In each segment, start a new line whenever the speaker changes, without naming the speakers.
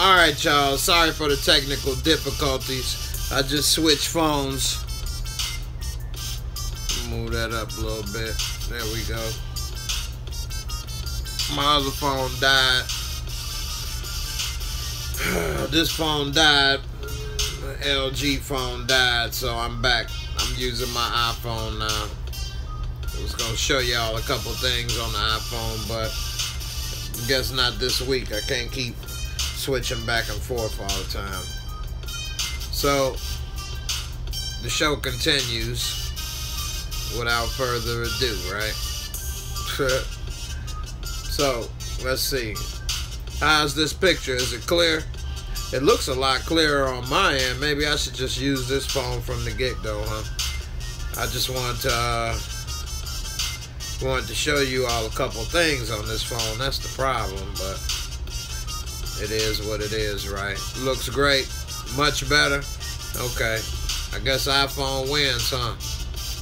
Alright, y'all. Sorry for the technical difficulties. I just switched phones. Move that up a little bit. There we go. My other phone died. This phone died. The LG phone died, so I'm back. I'm using my iPhone now. I was going to show y'all a couple things on the iPhone, but I guess not this week. I can't keep switching back and forth all the time. So the show continues without further ado, right? So let's see. How's this picture? Is it clear? It looks a lot clearer on my end. Maybe I should just use this phone from the get-go, huh? I just wanted to show you all a couple things on this phone. That's the problem, but it is what it is, right? Looks great. Much better. Okay. I guess iPhone wins, huh?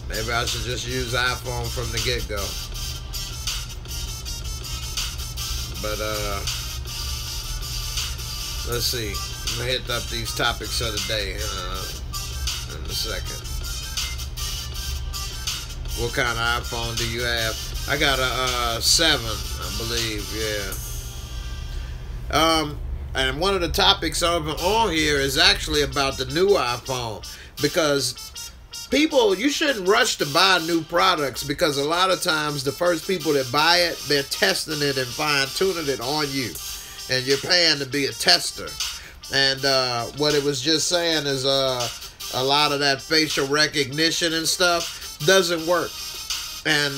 Maybe I should just use iPhone from the get-go. But, let's see. I'm going to hit up these topics of the day in a second. What kind of iPhone do you have? I got a 7, I believe, yeah. And one of the topics on here is actually about the new iPhone, because people, you shouldn't rush to buy new products, because a lot of times the first people that buy it, they're testing it and fine-tuning it on you, and you're paying to be a tester. And what it was just saying is a lot of that facial recognition and stuff doesn't work. And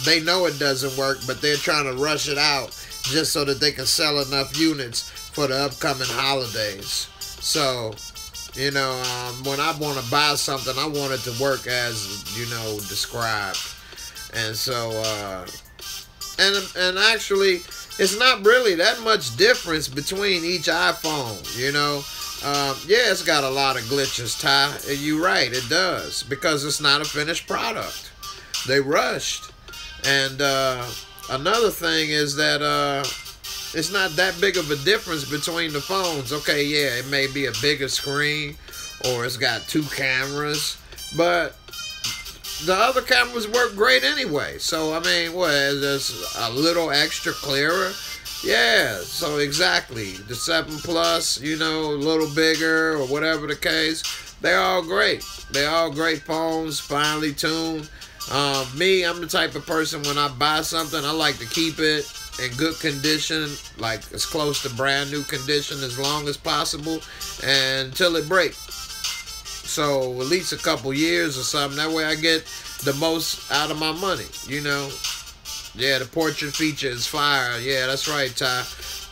they know it doesn't work, but they're trying to rush it out just so that they can sell enough units for the upcoming holidays. So, you know, when I want to buy something, I want it to work as, you know, described. And so, and actually, it's not really that much difference between each iPhone, you know. Yeah, it's got a lot of glitches, Ty. You're right, it does, because it's not a finished product. They rushed. And another thing is that it's not that big of a difference between the phones. Okay, yeah, it may be a bigger screen, or it's got 2 cameras, but the other cameras work great anyway. So, I mean, what, is this a little extra clearer? Yeah, so exactly. The 7 Plus, you know, a little bigger or whatever the case, they're all great. They're all great phones, finely tuned. Me, I'm the type of person, when I buy something, I like to keep it in good condition, like as close to brand new condition as long as possible, and until it breaks. So at least a couple years or something. That way I get the most out of my money, you know. Yeah, the portrait feature is fire. Yeah, that's right, Ty.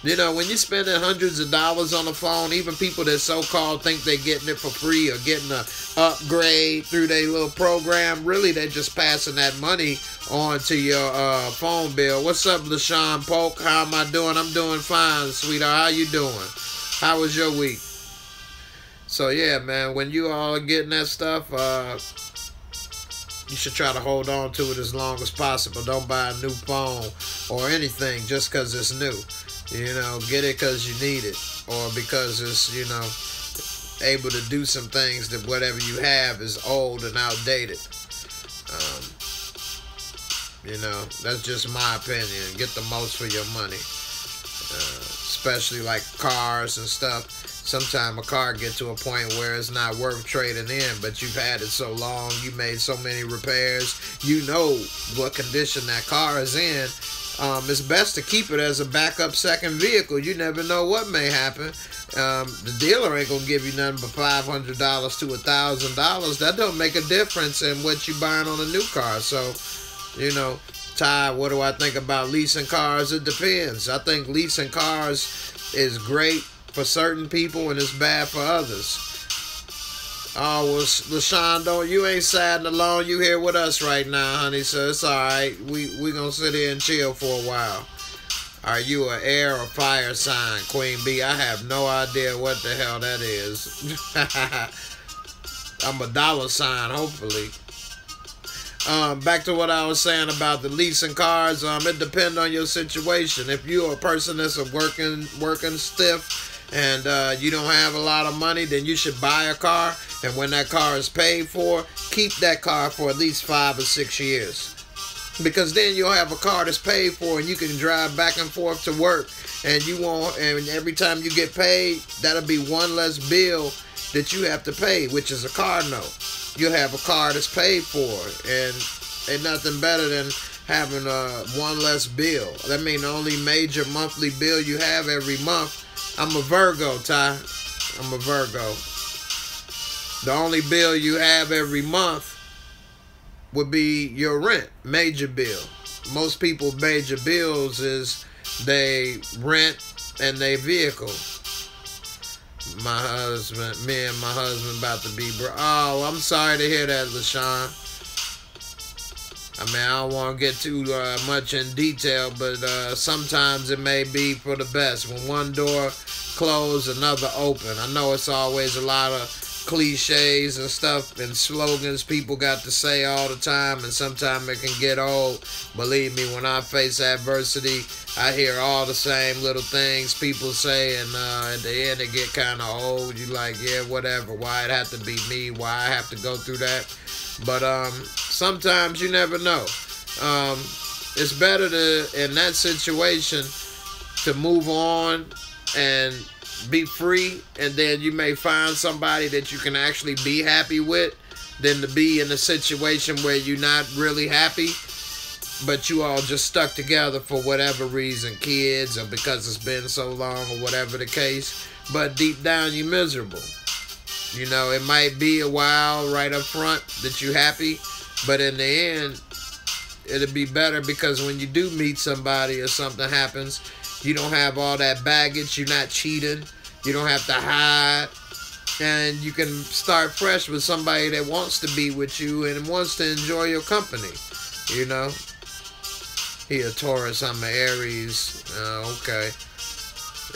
You know, when you're spending hundreds of dollars on a phone, even people that so-called think they're getting it for free or getting an upgrade through their little program, really they're just passing that money on to your phone bill. What's up, LaShawn Polk? How am I doing? I'm doing fine, sweetheart. How you doing? How was your week? So, yeah, man, when you all are getting that stuff, you should try to hold on to it as long as possible. Don't buy a new phone or anything just because it's new. You know, get it because you need it, or because it's, you know, able to do some things that whatever you have is old and outdated. You know, that's just my opinion. Get the most for your money, especially like cars and stuff. Sometimes a car get to a point where it's not worth trading in, but you've had it so long, you made so many repairs, you know what condition that car is in. It's best to keep it as a backup second vehicle. You never know what may happen. The dealer ain't gonna give you nothing but $500 to $1,000. That don't make a difference in what you buying on a new car. So, you know, Ty, what do I think about leasing cars? It depends. I think leasing cars is great for certain people and it's bad for others. Oh, well, LaShawn, you ain't sad and alone. You here with us right now, honey, so it's all right. We gonna sit here and chill for a while. Are you an air or fire sign, Queen B? I have no idea what the hell that is. I'm a dollar sign, hopefully. Back to what I was saying about the leasing cars. It depends on your situation. If you're a person that's working stiff, and you don't have a lot of money, then you should buy a car. And when that car is paid for, keep that car for at least 5 or 6 years. Because then you'll have a car that's paid for and you can drive back and forth to work. And you won't, and every time you get paid, that'll be one less bill that you have to pay, which is a car note. You'll have a car that's paid for, and ain't nothing better than having one less bill. That means the only major monthly bill you have every month. I'm a Virgo, Ty. I'm a Virgo. The only bill you have every month would be your rent, major bill. Most people major bills is they rent and they vehicle. My husband, me and my husband about to be oh, I'm sorry to hear that, LaShawn. I mean, I don't want to get too much in detail, but sometimes it may be for the best. When one door closed, another open. I know it's always a lot of cliches and stuff and slogans people got to say all the time, and sometimes it can get old. Believe me, when I face adversity, I hear all the same little things people say, and at the end it get kind of old. You like, yeah, whatever. Why it have to be me? Why I have to go through that? But sometimes you never know. It's better to, in that situation, to move on and be free, and then you may find somebody that you can actually be happy with, than to be in a situation where you're not really happy, but you all just stuck together for whatever reason, kids, or because it's been so long, or whatever the case. But deep down, you're miserable. You know, it might be a while right up front that you're happy, but in the end, it'll be better, because when you do meet somebody or something happens, you don't have all that baggage. You're not cheating. You don't have to hide. And you can start fresh with somebody that wants to be with you and wants to enjoy your company. You know? He a Taurus, I'm an Aries. Okay.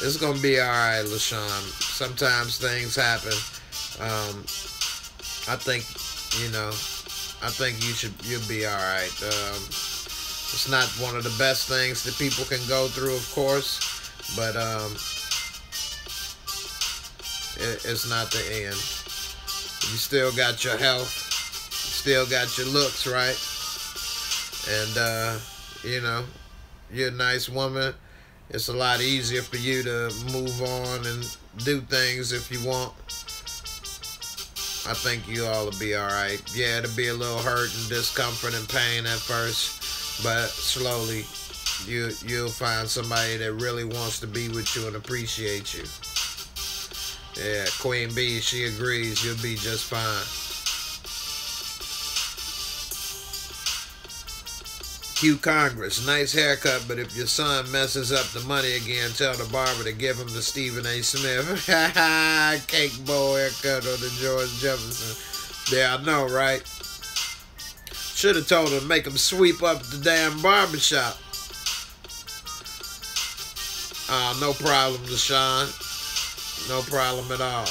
It's going to be alright, LaShawn. Sometimes things happen. I think, you know, I think you'll be alright. It's not one of the best things that people can go through, of course, but it's not the end. You still got your health, you still got your looks, right? And you know, you're a nice woman. It's a lot easier for you to move on and do things if you want. I think you all will be alright. Yeah, it'll be a little hurt and discomfort and pain at first, but slowly you'll find somebody that really wants to be with you and appreciate you. Yeah, Queen Bee, she agrees. You'll be just fine. Q Congress, nice haircut, but if your son messes up the money again, tell the barber to give him the Stephen A. Smith cake bowl haircut or the George Jefferson. Yeah, I know, right? Should have told him to make him sweep up the damn barbershop. No problem, LaShawn. No problem at all.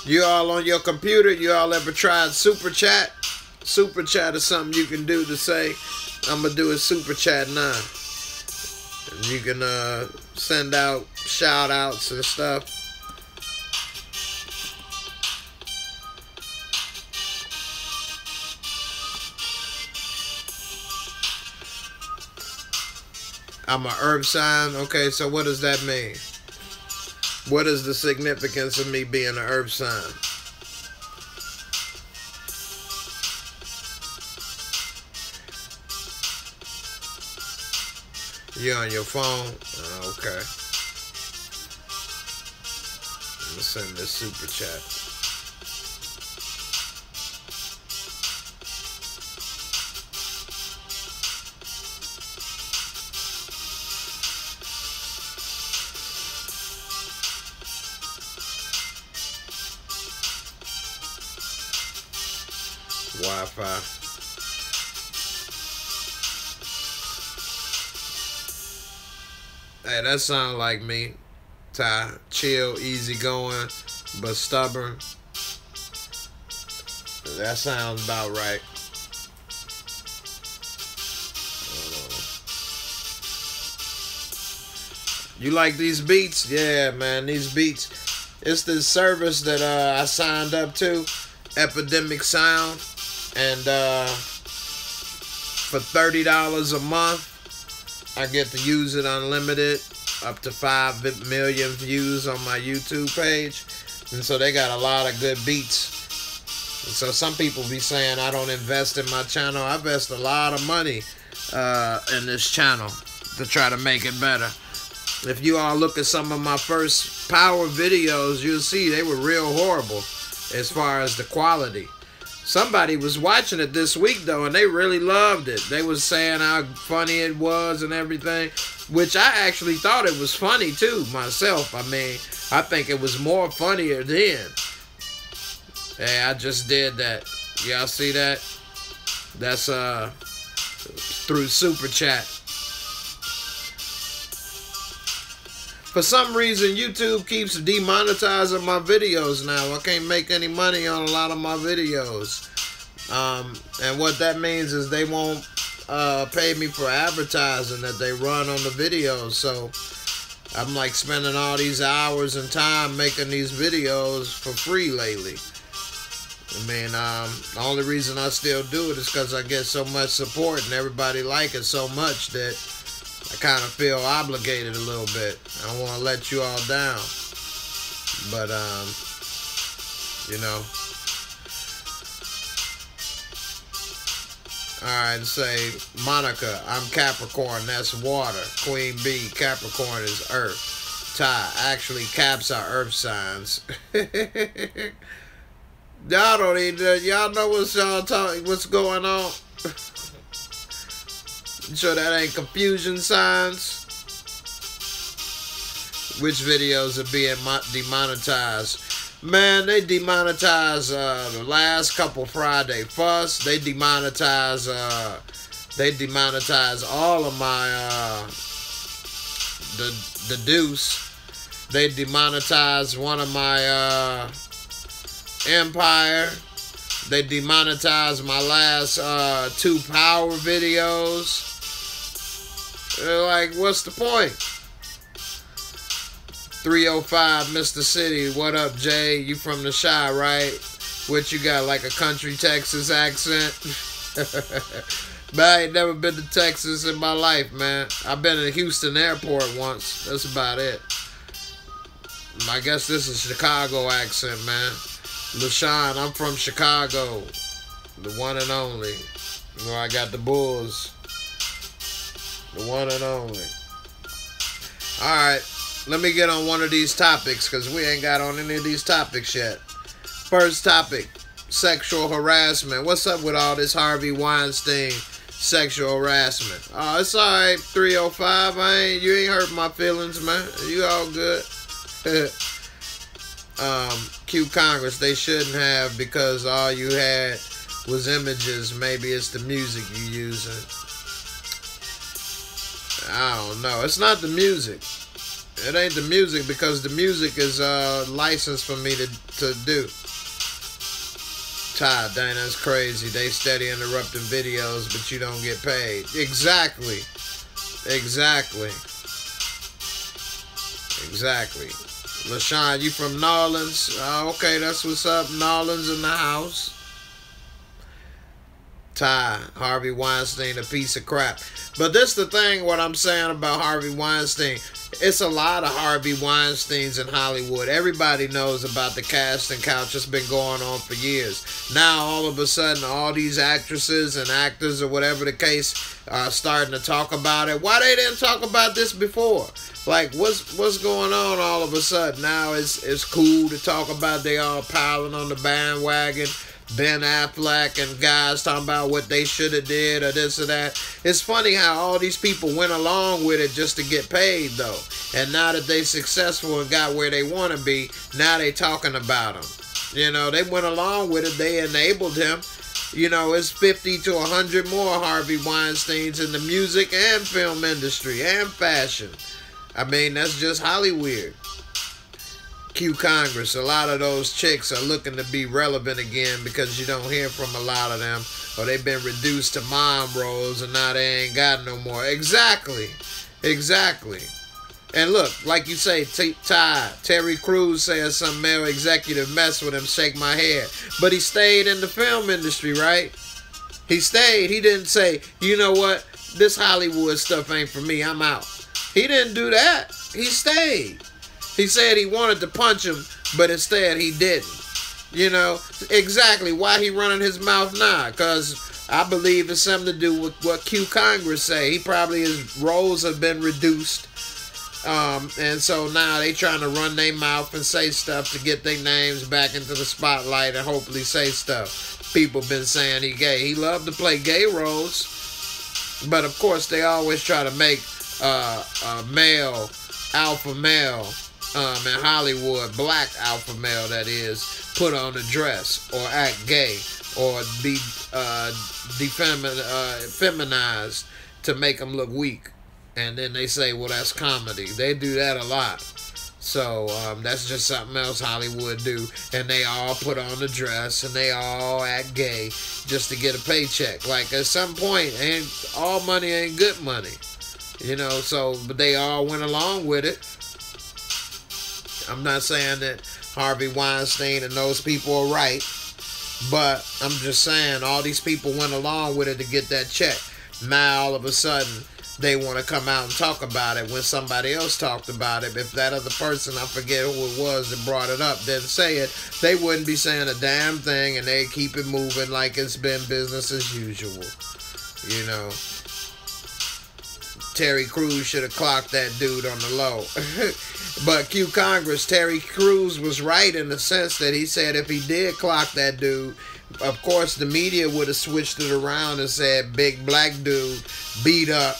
You all on your computer, you all ever tried Super Chat? Super Chat is something you can do to say, I'm going to do a Super Chat now. And you can send out shout outs and stuff. I'm an earth sign. Okay, so what does that mean? What is the significance of me being an earth sign? You on your phone? Okay. I'm gonna send this super chat. Wi-Fi. Hey, that sound like me. Ty, chill, easygoing, but stubborn. That sounds about right. You like these beats? Yeah, man, these beats. It's this service that I signed up to, Epidemic Sound, and for $30 a month, I get to use it unlimited, up to 5 million views on my YouTube page, and so they got a lot of good beats. And so some people be saying I don't invest in my channel. I invest a lot of money in this channel to try to make it better. If you all look at some of my first power videos, you'll see they were real horrible as far as the quality. Somebody was watching it this week, though, and they really loved it. They was saying how funny it was and everything, which I actually thought it was funny, too, myself. I mean, I think it was more funnier then. Hey, I just did that. Y'all see that? That's through Super Chat. For some reason, YouTube keeps demonetizing my videos now. I can't make any money on a lot of my videos. And what that means is they won't pay me for advertising that they run on the videos. So I'm like spending all these hours and time making these videos for free lately. I mean, the only reason I still do it is because I get so much support and everybody like it so much that I kind of feel obligated a little bit. I don't want to let you all down. But, you know. Alright, say, Monica, I'm Capricorn, that's water. Queen B, Capricorn is earth. Ty, actually, Caps are earth signs. Y'all don't even, y'all know what's going on? Sure that ain't confusion signs? Which videos are being demonetized? Man, they demonetized the last couple Friday Fuss. They demonetized all of my the Deuce. They demonetized one of my Empire. They demonetized my last 2 power videos. They're like, what's the point? 305 Mr. City, what up, Jay? You from the Chi, right? What you got, like a country Texas accent? But I ain't never been to Texas in my life, man. I've been in Houston Airport once. That's about it. I guess this is Chicago accent, man. LaShawn, I'm from Chicago. The one and only. Where I got the Bulls. The one and only. Alright, let me get on one of these topics because we ain't got on any of these topics yet. First topic, sexual harassment. What's up with all this Harvey Weinstein sexual harassment? Oh, it's alright, 305. You ain't hurt my feelings, man. You all good. Q Congress, they shouldn't have because all you had was images. Maybe it's the music you using. I don't know. It's not the music. It ain't the music because the music is licensed for me to do. Ty, dang, that's crazy. They steady interrupting videos, but you don't get paid. Exactly. Exactly. Exactly. LaShawn, you from Nolans? Okay, that's what's up. Nolans in the house. Ty, Harvey Weinstein, a piece of crap. But this the thing, what I'm saying about Harvey Weinstein. It's a lot of Harvey Weinsteins in Hollywood. Everybody knows about the casting couch. It's been going on for years. Now, all of a sudden, all these actresses and actors or whatever the case are starting to talk about it. Why they didn't talk about this before? Like, what's going on all of a sudden? Now it's cool to talk about they all piling on the bandwagon. Ben Affleck and guys talking about what they should have did or this or that. It's funny how all these people went along with it just to get paid, though. And now that they successful and got where they want to be, now they talking about them. You know, they went along with it. They enabled him. You know, it's 50 to 100 more Harvey Weinsteins in the music and film industry and fashion. I mean, that's just Hollywood. Q Congress, a lot of those chicks are looking to be relevant again because you don't hear from a lot of them, or they've been reduced to mom roles and now they ain't got no more. Exactly. Exactly. And look, like you say, Terry Crews says some male executive messed with him, shake my head. But he stayed in the film industry, right? He stayed. He didn't say, you know what, this Hollywood stuff ain't for me, I'm out. He didn't do that. He stayed. He said he wanted to punch him, but instead he didn't. You know, exactly why he running his mouth now. Because I believe it's something to do with what Q Congress say. He probably, his roles have been reduced. And so now they trying to run their mouth and say stuff to get their names back into the spotlight and hopefully say stuff. People been saying he gay. He loved to play gay roles. But of course they always try to make a male, alpha male, in Hollywood, black alpha male that is, put on a dress or act gay or be feminized to make them look weak. And then they say, well, that's comedy. They do that a lot. So that's just something else Hollywood do. And they all put on a dress and they all act gay just to get a paycheck. Like at some point, all money ain't good money. You know, so, but they all went along with it. I'm not saying that Harvey Weinstein and those people are right. But I'm just saying all these people went along with it to get that check. Now all of a sudden, they want to come out and talk about it when somebody else talked about it. If that other person, I forget who it was that brought it up, didn't say it, they wouldn't be saying a damn thing and they keep it moving like it's been business as usual. You know, Terry Crews should have clocked that dude on the low. But Q Congress, Terry Crews was right in the sense that he said if he did clock that dude, of course the media would have switched it around and said big black dude beat up,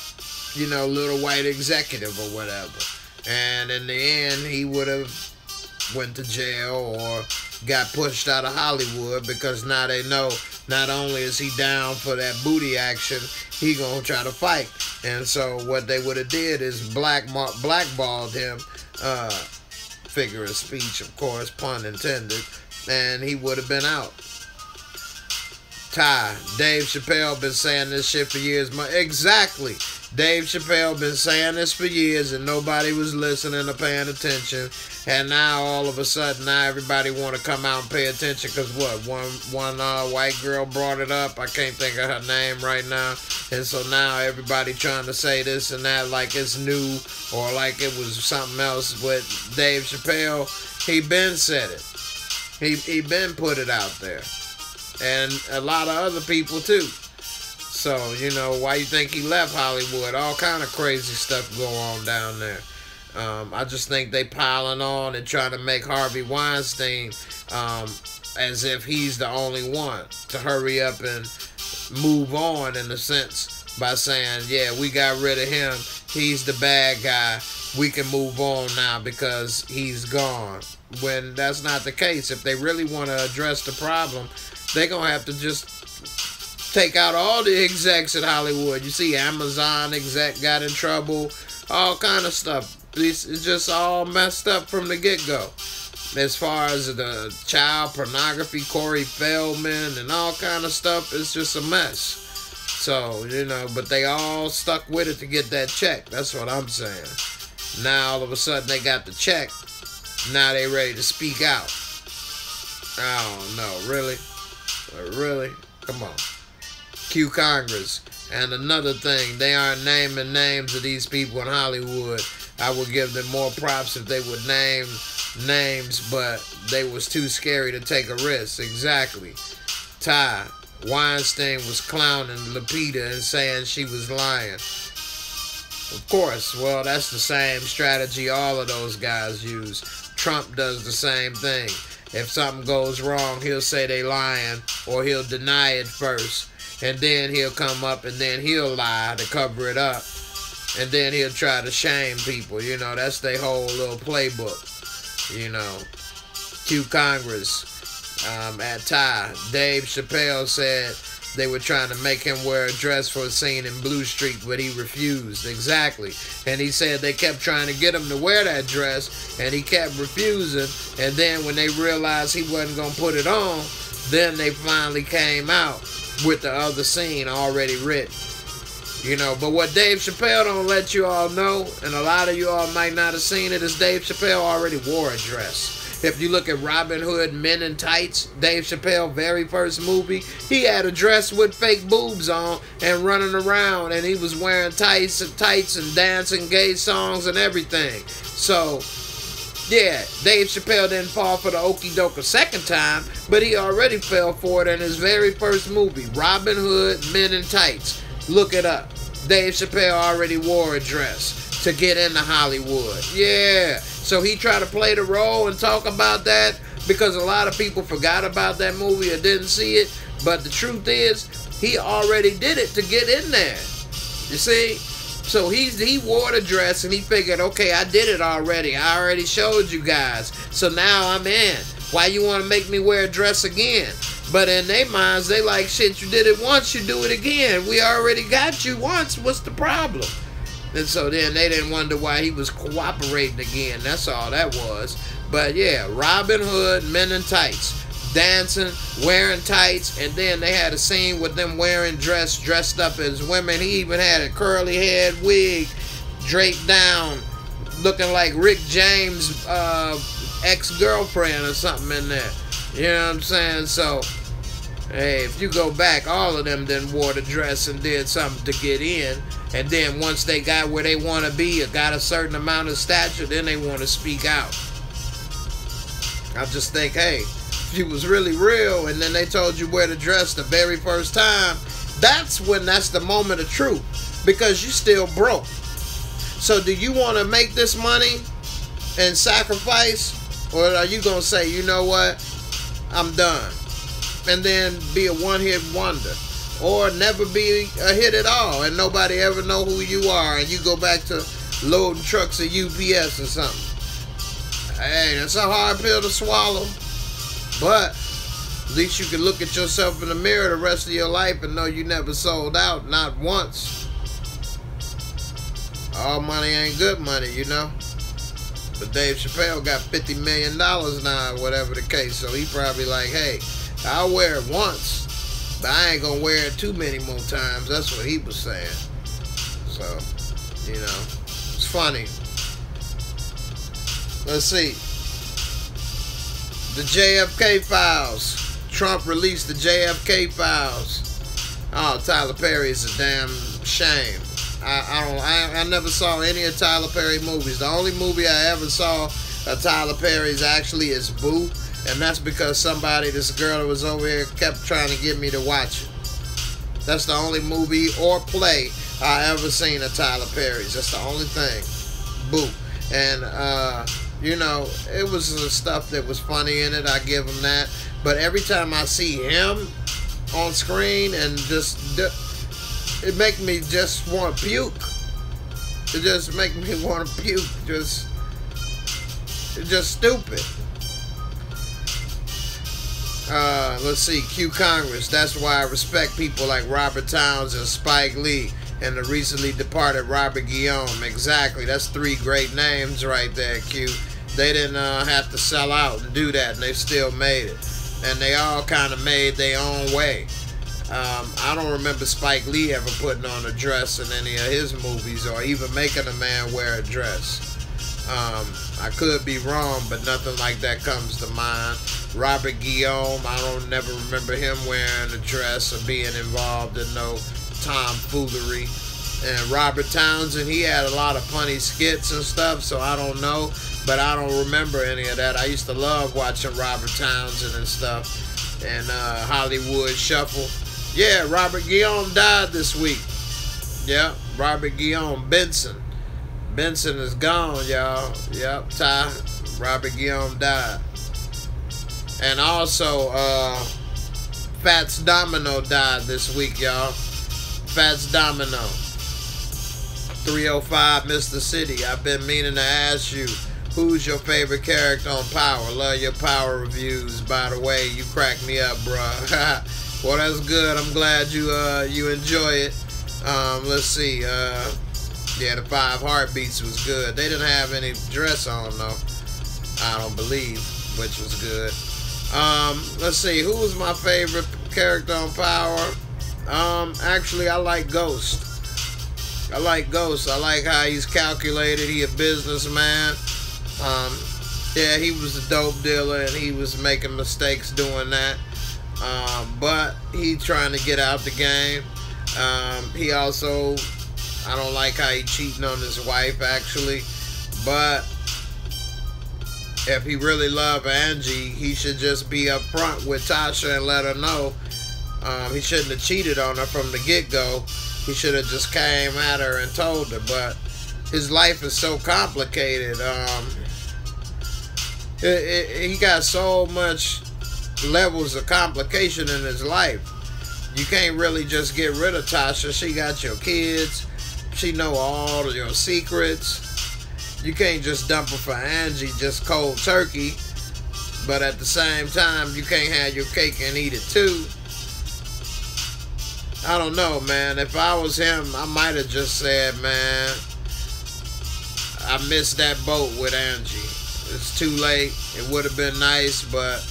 you know, little white executive or whatever. And in the end, he would have went to jail or got pushed out of Hollywood because now they know not only is he down for that booty action, he gonna try to fight. And so what they would have did is blackballed him, figure of speech, of course, pun intended, and he would have been out. Dave Chappelle been saying this shit for years. Exactly. Dave Chappelle been saying this for years and nobody was listening or paying attention. And now all of a sudden, now everybody want to come out and pay attention because what? One white girl brought it up. I can't think of her name right now. And so now everybody trying to say this and that like it's new or like it was something else. But Dave Chappelle, he been said it. He been put it out there. And a lot of other people too. So, you know, why you think he left Hollywood? All kind of crazy stuff go on down there. I just think they piling on and trying to make Harvey Weinstein as if he's the only one to hurry up and move on in a sense by saying, yeah, we got rid of him. He's the bad guy. We can move on now because he's gone. When that's not the case. If they really want to address the problem, they're going to have to just take out all the execs at Hollywood. You see Amazon exec got in trouble. All kind of stuff. It's just all messed up from the get-go. As far as the child pornography, Corey Feldman, and all kind of stuff, it's just a mess. So, you know, but they all stuck with it to get that check. That's what I'm saying. Now, all of a sudden, they got the check. Now they ready to speak out. I don't know. Really? Really? Come on. Q Congress. And another thing, they aren't naming names of these people in Hollywood. I would give them more props if they would name names, but they was too scary to take a risk. Exactly. Weinstein was clowning Lupita and saying she was lying. Of course, well, that's the same strategy all of those guys use. Trump does the same thing. If something goes wrong, he'll say they lying, or he'll deny it first. And then he'll come up and then he'll lie to cover it up. And then he'll try to shame people. You know, that's their whole little playbook. You know, Q Congress at Dave Chappelle said they were trying to make him wear a dress for a scene in Blue Street, but he refused. Exactly. And he said they kept trying to get him to wear that dress, and he kept refusing. And then when they realized he wasn't going to put it on, then they finally came out with the other scene already written. You know, but what Dave Chappelle don't let you all know, and a lot of you all might not have seen it, is Dave Chappelle already wore a dress. If you look at Robin Hood Men in Tights, Dave Chappelle very first movie, he had a dress with fake boobs on and running around, and he was wearing tights and dancing gay songs and everything. So, yeah, Dave Chappelle didn't fall for the okie doke a second time, but he already fell for it in his very first movie, Robin Hood Men in Tights. Look it up. Dave Chappelle already wore a dress to get into Hollywood. Yeah. So he tried to play the role and talk about that because a lot of people forgot about that movie or didn't see it. But the truth is, he already did it to get in there. You see? So he wore the dress and he figured, okay, I did it already. I already showed you guys. So now I'm in. Why you want to make me wear a dress again? But in their minds, they like, shit, you did it once, you do it again. We already got you once. What's the problem? And so then they didn't wonder why he was cooperating again. That's all that was. But yeah, Robin Hood, Men in Tights. Dancing, wearing tights, and then they had a scene with them wearing dressed up as women. He even had a curly head wig draped down, looking like Rick James' ex-girlfriend or something in there. You know what I'm saying? So, hey, if you go back, all of them then wore the dress and did something to get in. And then once they got where they want to be or got a certain amount of stature, then they want to speak out. I just think, hey, if you was really real and then they told you wear the dress the very first time, that's the moment of truth, because you still broke. So do you want to make this money and sacrifice, or are you going to say, you know what, I'm done, and then be a one-hit wonder, or never be a hit at all and nobody ever know who you are and you go back to loading trucks at UPS or something? Hey, that's a hard pill to swallow, but at least you can look at yourself in the mirror the rest of your life and know you never sold out, not once. All money ain't good money, you know. But Dave Chappelle got $50 million now, whatever the case. So he probably like, hey, I'll wear it once, but I ain't gonna wear it too many more times. That's what he was saying. So, you know, it's funny. Let's see. The JFK files. Trump released the JFK files. Oh, Tyler Perry is a damn shame. I never saw any of Tyler Perry movies. The only movie I ever saw of Tyler Perry's actually is Boo, and that's because this girl that was over here kept trying to get me to watch it. That's the only movie or play I ever seen of Tyler Perry's. That's the only thing. Boo. And you know, it was the stuff that was funny in it. I give him that. But every time I see him on screen and it make me just want to puke. It just make me want to puke. It's just stupid. Let's see. Q Congress. That's why I respect people like Robert Towns and Spike Lee and the recently departed Robert Guillaume. Exactly. That's 3 great names right there, Q. They didn't have to sell out and do that, and they still made it. And they all kind of made their own way. I don't remember Spike Lee ever putting on a dress in any of his movies or even making a man wear a dress. I could be wrong, but nothing like that comes to mind. Robert Guillaume, I don't never remember him wearing a dress or being involved in no tomfoolery. And Robert Townsend, he had a lot of funny skits and stuff, so I don't know, but I don't remember any of that. I used to love watching Robert Townsend and stuff, and Hollywood Shuffle. Yeah, Robert Guillaume died this week. Yeah, Robert Guillaume Benson. Benson is gone, y'all. Yep, Ty. Robert Guillaume died. And also, Fats Domino died this week, y'all. Fats Domino. 305 Mr. City. I've been meaning to ask you, who's your favorite character on Power? Love your Power reviews, by the way. You crack me up, bruh. Well, that's good. I'm glad you enjoy it. Let's see. Yeah, the 5 Heartbeats was good. They didn't have any dress on, though. I don't believe, which was good. Let's see. Who was my favorite character on Power? Actually, I like Ghost. I like Ghost. I like how he's calculated. He a businessman. Yeah, he was a dope dealer and he was making mistakes doing that. But he trying to get out the game. He also, I don't like how he cheating on his wife actually. But if he really loved Angie, he should just be upfront with Tasha and let her know. He shouldn't have cheated on her from the get-go. He should have just came at her and told her. But his life is so complicated. He got so much levels of complication in his life. You can't really just get rid of Tasha. She got your kids. She know all of your secrets. You can't just dump her for Angie, just cold turkey. But at the same time, you can't have your cake and eat it too. I don't know, man. If I was him, I might have just said, man, I missed that boat with Angie. It's too late. It would have been nice, but,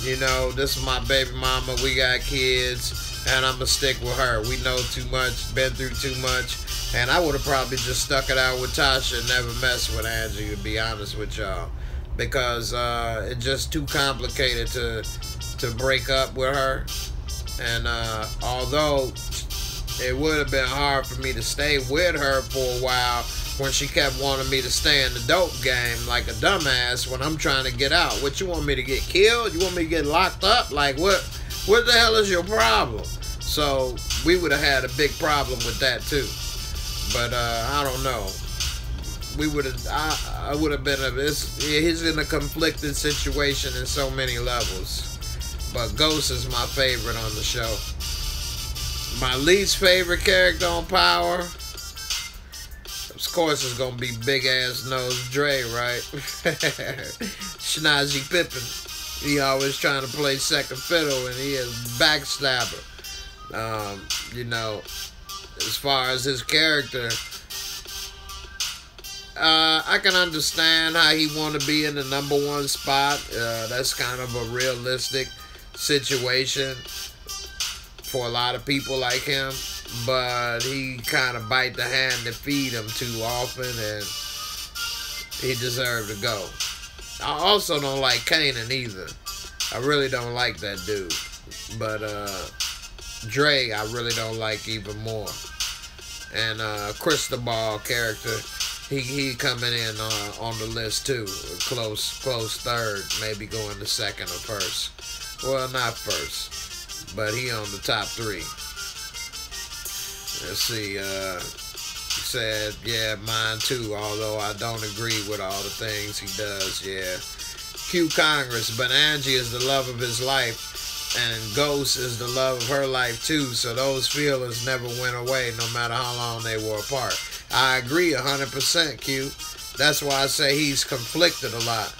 you know, this is my baby mama. We got kids, and I'm going to stick with her. We know too much, been through too much. And I would have probably just stuck it out with Tasha and never messed with Angie, to be honest with y'all. Because it's just too complicated to break up with her. And although it would have been hard for me to stay with her for a while when she kept wanting me to stay in the dope game like a dumbass when I'm trying to get out. What, you want me to get killed? You want me to get locked up? Like, what the hell is your problem? So we would have had a big problem with that too. But I don't know. I would have been he's in a conflicted situation in so many levels. But Ghost is my favorite on the show. My least favorite character on Power, of course, is gonna be big ass nose Dre, right? Schnazzy Pippen. He always trying to play second fiddle, and he is backstabber. You know, as far as his character, I can understand how he want to be in the #1 spot. That's kind of a realistic situation for a lot of people like him, but he kind of bite the hand that feed him too often, and he deserved to go. I also don't like Kanan either. I really don't like that dude. But Dre, I really don't like even more. And Cristobal character, he coming in on the list too. Close third, maybe going to second or first. Well, not first, but he on the top 3. Let's see. He said, yeah, mine too, although I don't agree with all the things he does, yeah. Q Congress, but Angie is the love of his life, and Ghost is the love of her life too, so those feelings never went away no matter how long they were apart. I agree 100%, Q. That's why I say he's conflicted a lot.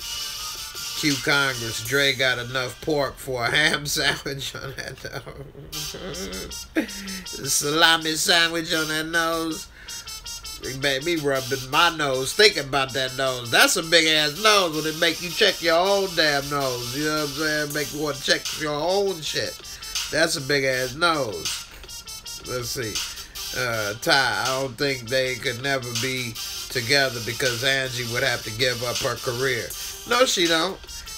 Q Congress, Dre got enough pork for a ham sandwich on that nose. Salami sandwich on that nose. It made me rubbing my nose thinking about that nose. That's a big ass nose when it make you check your own damn nose. You know what I'm saying? Make you want to check your own shit. That's a big ass nose. Let's see. Ty, I don't think they could never be together because Angie would have to give up her career. No, she don't.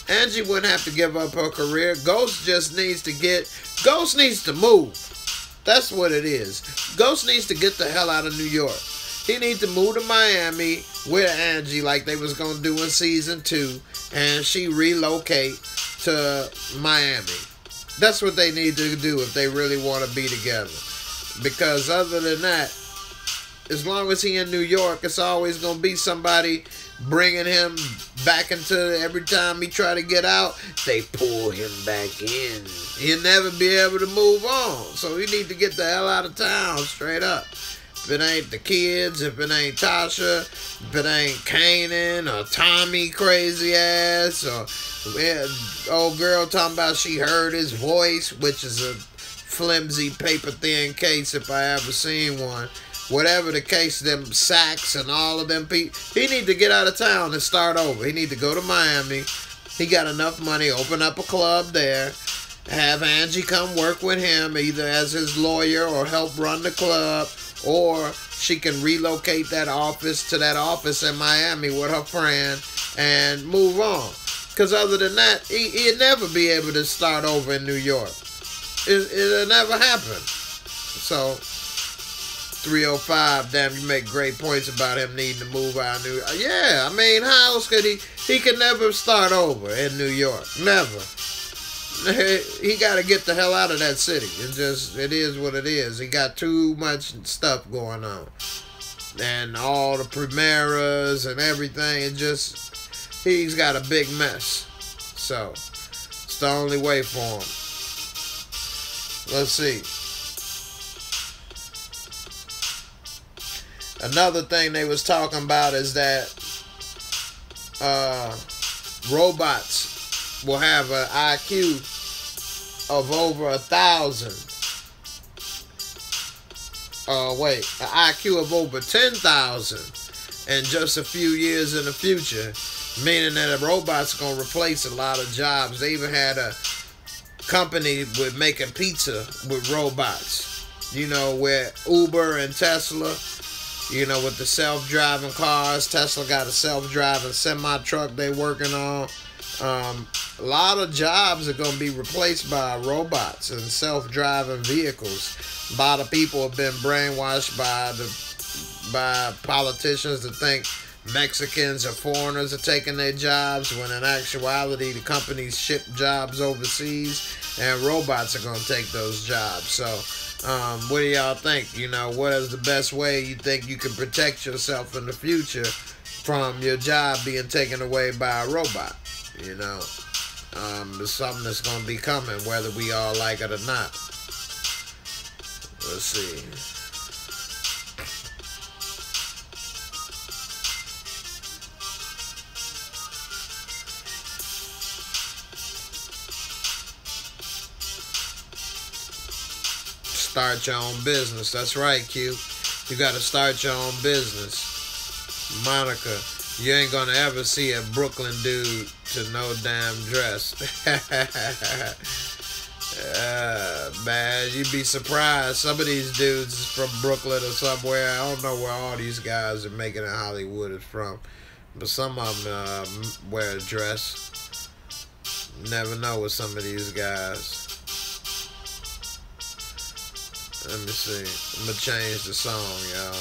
Angie wouldn't have to give up her career. Ghost needs to move. That's what it is. Ghost needs to get the hell out of New York. He needs to move to Miami with Angie like they was going to do in season 2. And she relocate to Miami. That's what they need to do if they really want to be together. Because other than that, as long as he in New York, it's always going to be somebody bringing him back into, every time he try to get out, they pull him back in. He'll never be able to move on. So he need to get the hell out of town, straight up. If it ain't the kids, if it ain't Tasha, if it ain't Kanan or Tommy crazy ass, or old girl talking about she heard his voice, which is a flimsy paper thin case if I ever seen one. Whatever the case, them Sacks and all of them people, he need to get out of town and start over. He need to go to Miami. He got enough money, open up a club there, have Angie come work with him, either as his lawyer or help run the club, or she can relocate that office to that office in Miami with her friend and move on. Because other than that, he'd never be able to start over in New York. It'll never happen. So, 305, damn, you make great points about him needing to move out of New York. Yeah, I mean, how else could he? He could never start over in New York. Never. He got to get the hell out of that city. It is what it is. He got too much stuff going on. And all the Primeras and everything. He's got a big mess. So, it's the only way for him. Let's see. Another thing they was talking about is that robots will have an IQ of over 1,000. An IQ of over 10,000 in just a few years in the future, meaning that the robots are going to replace a lot of jobs. They even had a company with making pizza with robots, you know, where Uber and Tesla, you know, with the self-driving cars. Tesla got a self-driving semi-truck they working on. A lot of jobs are going to be replaced by robots and self-driving vehicles. A lot of people have been brainwashed by politicians to think Mexicans or foreigners are taking their jobs, when in actuality the companies ship jobs overseas and robots are going to take those jobs. So what do y'all think? You know, what is the best way you think you can protect yourself in the future from your job being taken away by a robot? You know, it's something that's going to be coming, whether we all like it or not. Let's see. Start your own business. That's right, Q. You got to start your own business. Monica, you ain't gonna ever see a Brooklyn dude to no damn dress. Man, you'd be surprised. Some of these dudes is from Brooklyn or somewhere. I don't know where all these guys are making in Hollywood is from, but some of them wear a dress. Never know with some of these guys. Let me see. I'm gonna change the song, y'all.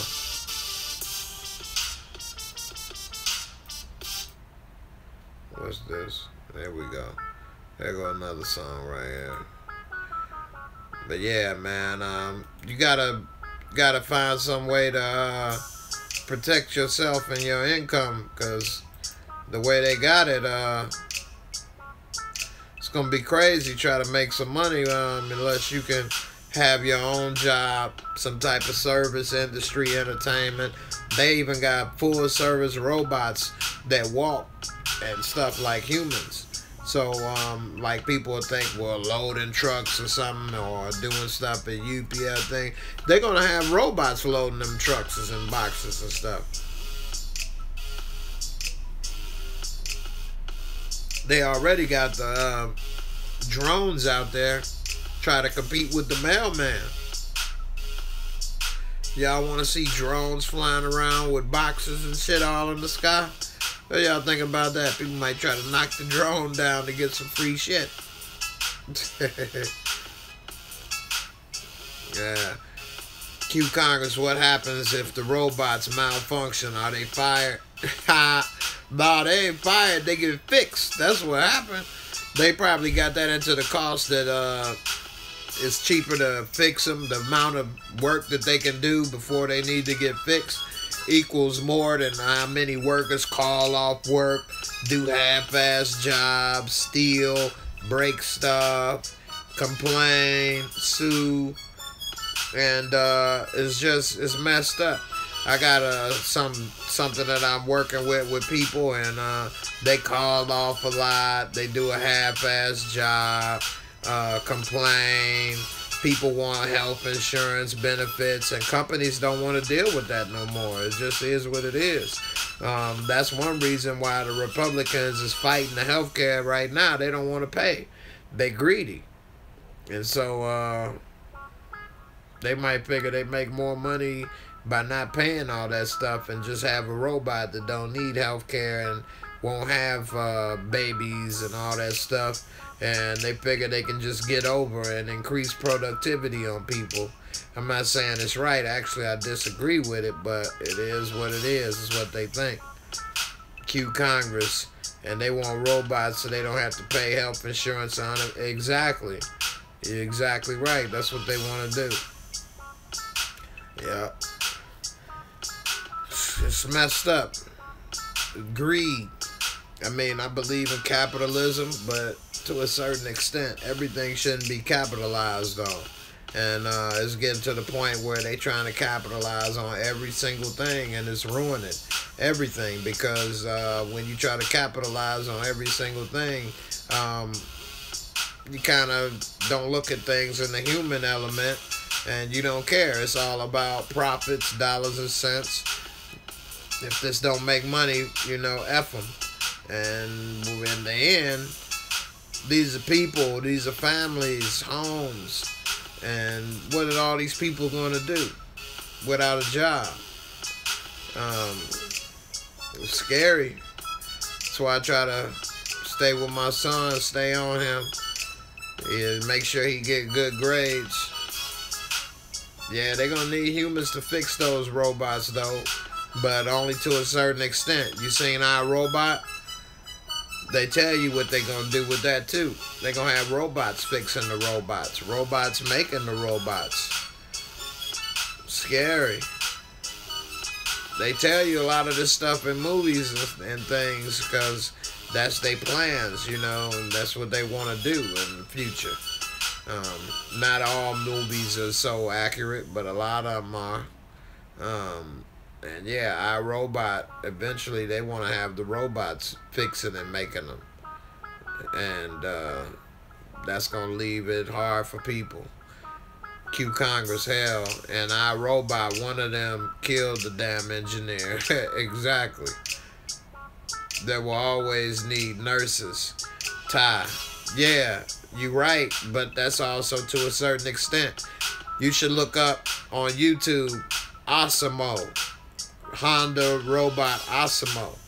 What's this? There we go. There go another song right here. But yeah, man, you gotta find some way to protect yourself and your income, because the way they got it, it's gonna be crazy trying to make some money unless you can have your own job, some type of service industry, entertainment. They even got full service robots that walk and stuff like humans. So, like people would think, well, loading trucks or something, or doing stuff at UPS thing. They're going to have robots loading them trucks and boxes and stuff. They already got the drones out there try to compete with the mailman. Y'all want to see drones flying around with boxes and shit all in the sky? What y'all think about that? People might try to knock the drone down to get some free shit. Yeah. Q Congress, what happens if the robots malfunction? Are they fired? No, they ain't fired. They get fixed. That's what happened. They probably got that into the cost that it's cheaper to fix them. The amount of work that they can do before they need to get fixed equals more than how many workers call off work, do half-ass jobs, steal, break stuff, complain, sue, and it's messed up. I got something that I'm working with people, and they call off a lot. They do a half-ass job, complain. People want health insurance benefits, and companies don't want to deal with that no more. It just is what it is. That's one reason why the Republicans is fighting the health care right now. They don't want to pay. They greedy. And so they might figure they make more money by not paying all that stuff and just have a robot that don't need health care and won't have babies and all that stuff. And they figure they can just get over and increase productivity on people. I'm not saying it's right. Actually, I disagree with it, but it is what it is. It's what they think. Cue Congress. And they want robots so they don't have to pay health insurance on it. Exactly. You're exactly right. That's what they want to do. Yeah. It's messed up. Greed. I mean, I believe in capitalism, but to a certain extent, everything shouldn't be capitalized on. And it's getting to the point where they trying to capitalize on every single thing, and it's ruining everything, because when you try to capitalize on every single thing, you kind of don't look at things in the human element, and you don't care. It's all about profits, dollars and cents. If this don't make money, you know, F them. And in the end, these are people, these are families, homes. And what are all these people going to do without a job? It's scary. That's why I try to stay with my son, stay on him. Yeah, make sure he get good grades. Yeah, they're going to need humans to fix those robots, though. But only to a certain extent. You seen iRobot? They tell you what they're going to do with that, too. They're going to have robots fixing the robots. Robots making the robots. Scary. They tell you a lot of this stuff in movies and things because that's their plans, you know, and that's what they want to do in the future. Not all movies are so accurate, but a lot of them are. And yeah, iRobot, eventually they want to have the robots fixing and making them. And that's going to leave it hard for people. Cue Congress, hell. And iRobot, one of them killed the damn engineer. Exactly. They will always need nurses. Ty. Yeah, you're right, but that's also to a certain extent. You should look up on YouTube, Osmo. Honda robot Osmo.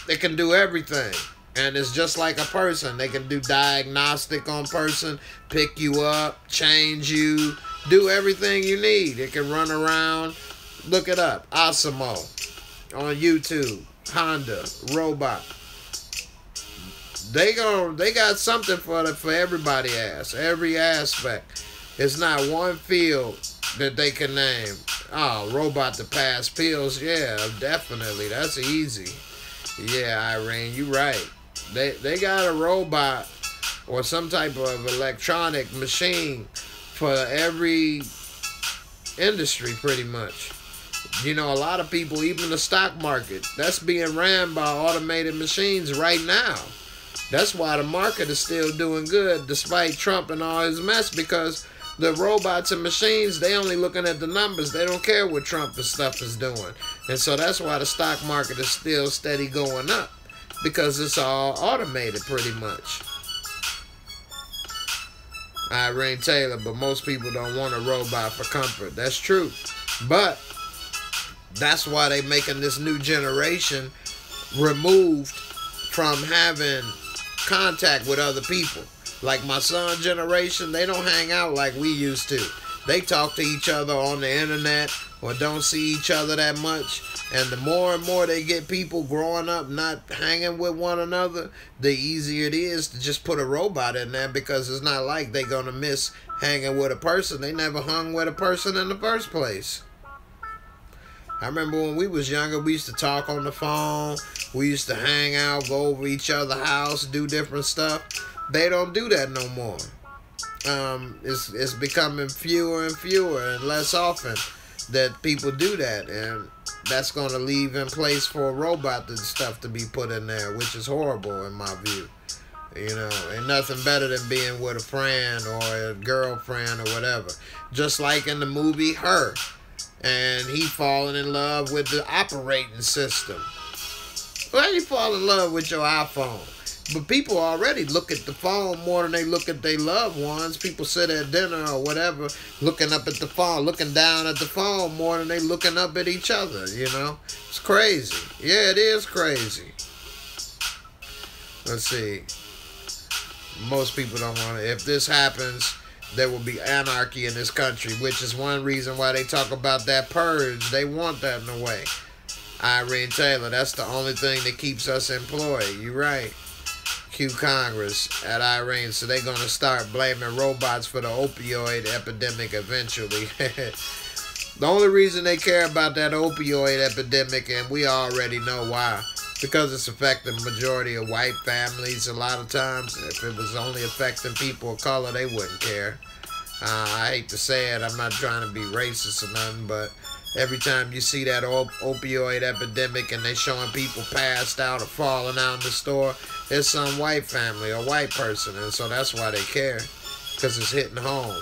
They can do everything. And it's just like a person. They can do diagnostic on person, pick you up, change you, do everything you need. It can run around. Look it up. Osmo on YouTube. Honda robot. They got something for everybody ass. Every aspect. It's not one field that they can name. Oh, robot to pass pills. Yeah, definitely. That's easy. Yeah, Irene, you right. They got a robot or some type of electronic machine for every industry pretty much. You know, a lot of people, even the stock market, that's being ran by automated machines right now. That's why the market is still doing good despite Trump and all his mess, because the robots and machines, they only looking at the numbers. They don't care what Trump and stuff is doing. And so that's why the stock market is still steady going up, because it's all automated pretty much. Irene Taylor, but most people don't want a robot for comfort. That's true. But that's why they making this new generation removed from having contact with other people. Like my son generation, they don't hang out like we used to. They talk to each other on the internet or don't see each other that much. And the more and more they get people growing up not hanging with one another, the easier it is to just put a robot in there, because it's not like they're going to miss hanging with a person. They never hung with a person in the first place. I remember when we was younger, we used to talk on the phone. We used to hang out, go over each other's house, do different stuff. They don't do that no more. It's becoming fewer and fewer and less often that people do that. And that's going to leave in place for a robot and stuff to be put in there, which is horrible in my view. You know, ain't nothing better than being with a friend or a girlfriend or whatever. Just like in the movie Her. And he falling in love with the operating system. Why you fall in love with your iPhone? But people already look at the phone more than they look at their loved ones. People sit at dinner or whatever, looking up at the phone, looking down at the phone more than they looking up at each other, you know? It's crazy. Yeah, it is crazy. Let's see. Most people don't want to. If this happens, there will be anarchy in this country, which is one reason why they talk about that purge. They want that in a way. Irene Taylor, that's the only thing that keeps us employed. You're right. Cue Congress at Irene. So they're going to start blaming robots for the opioid epidemic eventually. The only reason they care about that opioid epidemic, and we already know why, because it's affecting the majority of white families a lot of times. If it was only affecting people of color, they wouldn't care. I hate to say it, I'm not trying to be racist or nothing, but every time you see that opioid epidemic and they showing people passed out or falling out in the store, it's some white family or white person, and so that's why they care, because it's hitting home.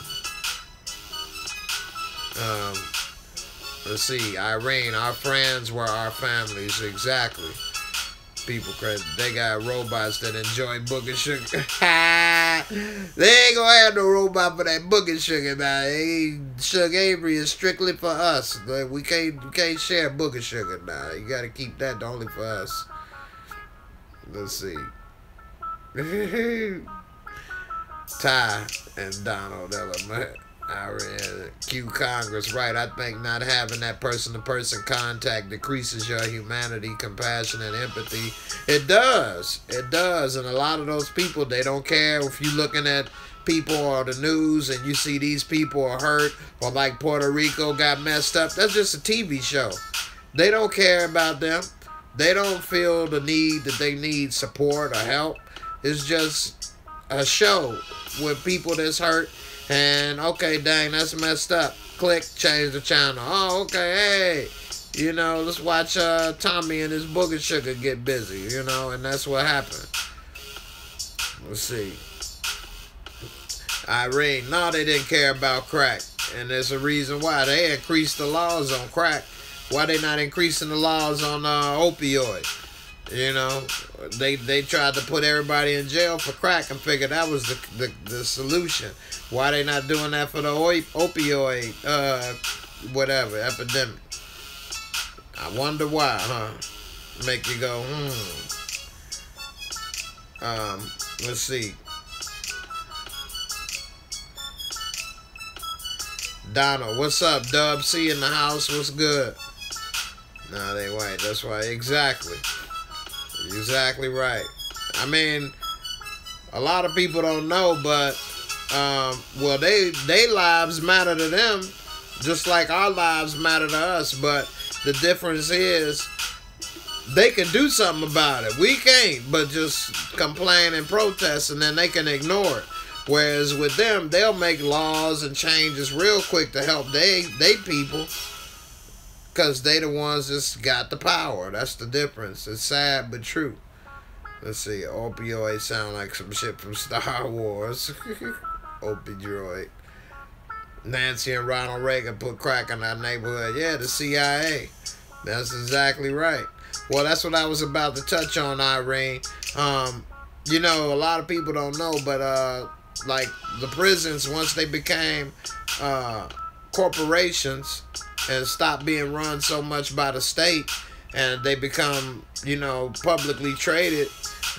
Let's see, Irene, our friends were our families, exactly. People crazy. They got robots that enjoy booger sugar. They ain't gonna have no robot for that booger sugar now. Sugar Avery is strictly for us. Like, we can't share booger sugar now. You gotta keep that only for us. Let's see. Ty and Donald Elliman. Cue Congress, right? I think not having that person-to-person contact decreases your humanity, compassion, and empathy. It does. It does. And a lot of those people, they don't care if you're looking at people on the news and you see these people are hurt, or like Puerto Rico got messed up. That's just a TV show. They don't care about them. They don't feel the need that they need support or help. It's just a show with people that's hurt. And, okay, dang, that's messed up. Click, change the channel. Oh, okay, hey, you know, let's watch Tommy and his booger sugar get busy, you know, and that's what happened. Let's see. Irene, no, they didn't care about crack. And there's a reason why. They increased the laws on crack. Why they not increasing the laws on opioid? You know, they tried to put everybody in jail for crack and figured that was the solution. Why they not doing that for the opioid, whatever, epidemic? I wonder why, huh? Make you go, let's see. Donald, what's up? Dub C in the house, what's good? No, they white, that's why, exactly. Exactly right. I mean, a lot of people don't know, but well, they lives matter to them, just like our lives matter to us. But the difference is they can do something about it. We can't, but just complain and protest, and then they can ignore it. Whereas with them, they'll make laws and changes real quick to help they people. Because they the ones that's got the power. That's the difference. It's sad but true. Let's see. Opioid sound like some shit from Star Wars. Opioid. Nancy and Ronald Reagan put crack in our neighborhood. Yeah, the CIA. That's exactly right. Well, that's what I was about to touch on, Irene. You know, a lot of people don't know, but like the prisons, once they became corporations and stop being run so much by the state, and they become, you know, publicly traded,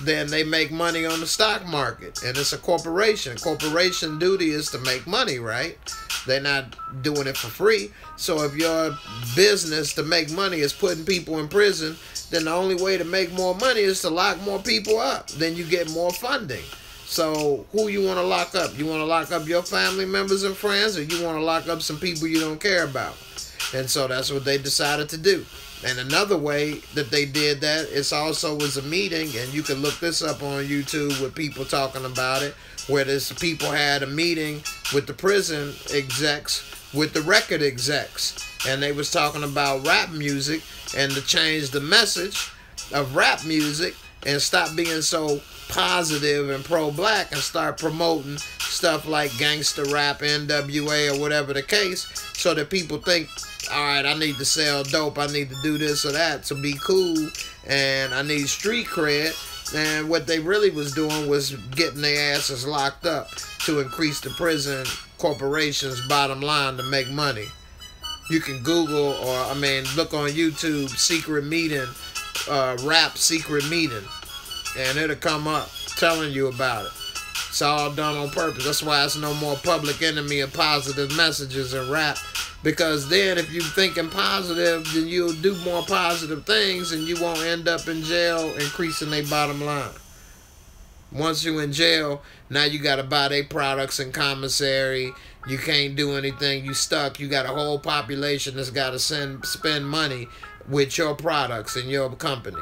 then they make money on the stock market. And it's a corporation. Corporation duty is to make money, right? They're not doing it for free. So if your business to make money is putting people in prison, then the only way to make more money is to lock more people up. Then you get more funding. So who you want to lock up? You want to lock up your family members and friends, or you want to lock up some people you don't care about? And so that's what they decided to do. And another way that they did that is also was a meeting, and you can look this up on YouTube with people talking about it, where this people had a meeting with the prison execs, with the record execs, and they was talking about rap music and to change the message of rap music and stop being so positive and pro-black and start promoting stuff like gangster rap, NWA, or whatever the case, so that people think, all right, I need to sell dope, I need to do this or that to be cool, and I need street cred, And what they really was doing was getting their asses locked up to increase the prison corporation's bottom line to make money. You can Google look on YouTube, secret meeting, rap secret meeting, and it'll come up telling you about it. It's all done on purpose. That's why it's no more Public Enemy of positive messages in rap. Because then if you're thinking positive, then you'll do more positive things and you won't end up in jail increasing their bottom line. Once you're in jail, now you got to buy their products in commissary. You can't do anything. You stuck. You got a whole population that's got to spend money with your products in your company.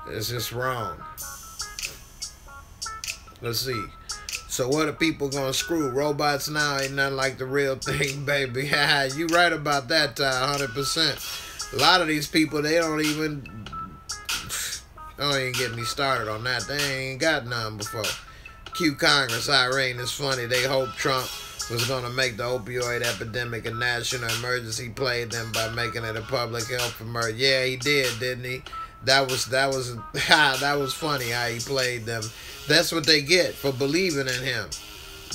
It's just wrong. Let's see. So what are people gonna screw? Robots now ain't nothing like the real thing, baby. You right about that, Ty, 100%. A lot of these people, they don't even get me started on that. They ain't got none before. Q Congress, Irene, it's funny. They hope Trump was gonna make the opioid epidemic a national emergency, played them by making it a public health emergency. Yeah, he did, didn't he? That was funny how he played them. That's what they get for believing in him.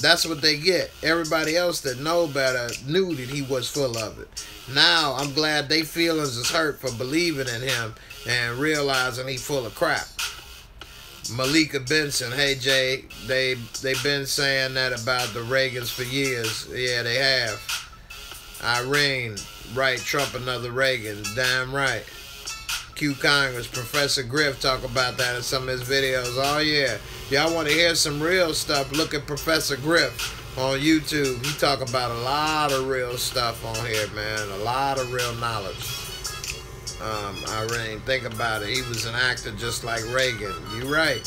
That's what they get. Everybody else that know better knew that he was full of it. Now I'm glad they feelings is hurt for believing in him and realizing he full of crap. Malika Benson, hey Jay, they've been saying that about the Reagans for years. Yeah, they have. Irene, right, Trump another Reagan. Damn right. Q Congress, Professor Griff talk about that in some of his videos. Oh yeah, y'all want to hear some real stuff? Look at Professor Griff on YouTube. He talk about a lot of real stuff on here, man. A lot of real knowledge. Irene, think about it. He was an actor just like Reagan. You right.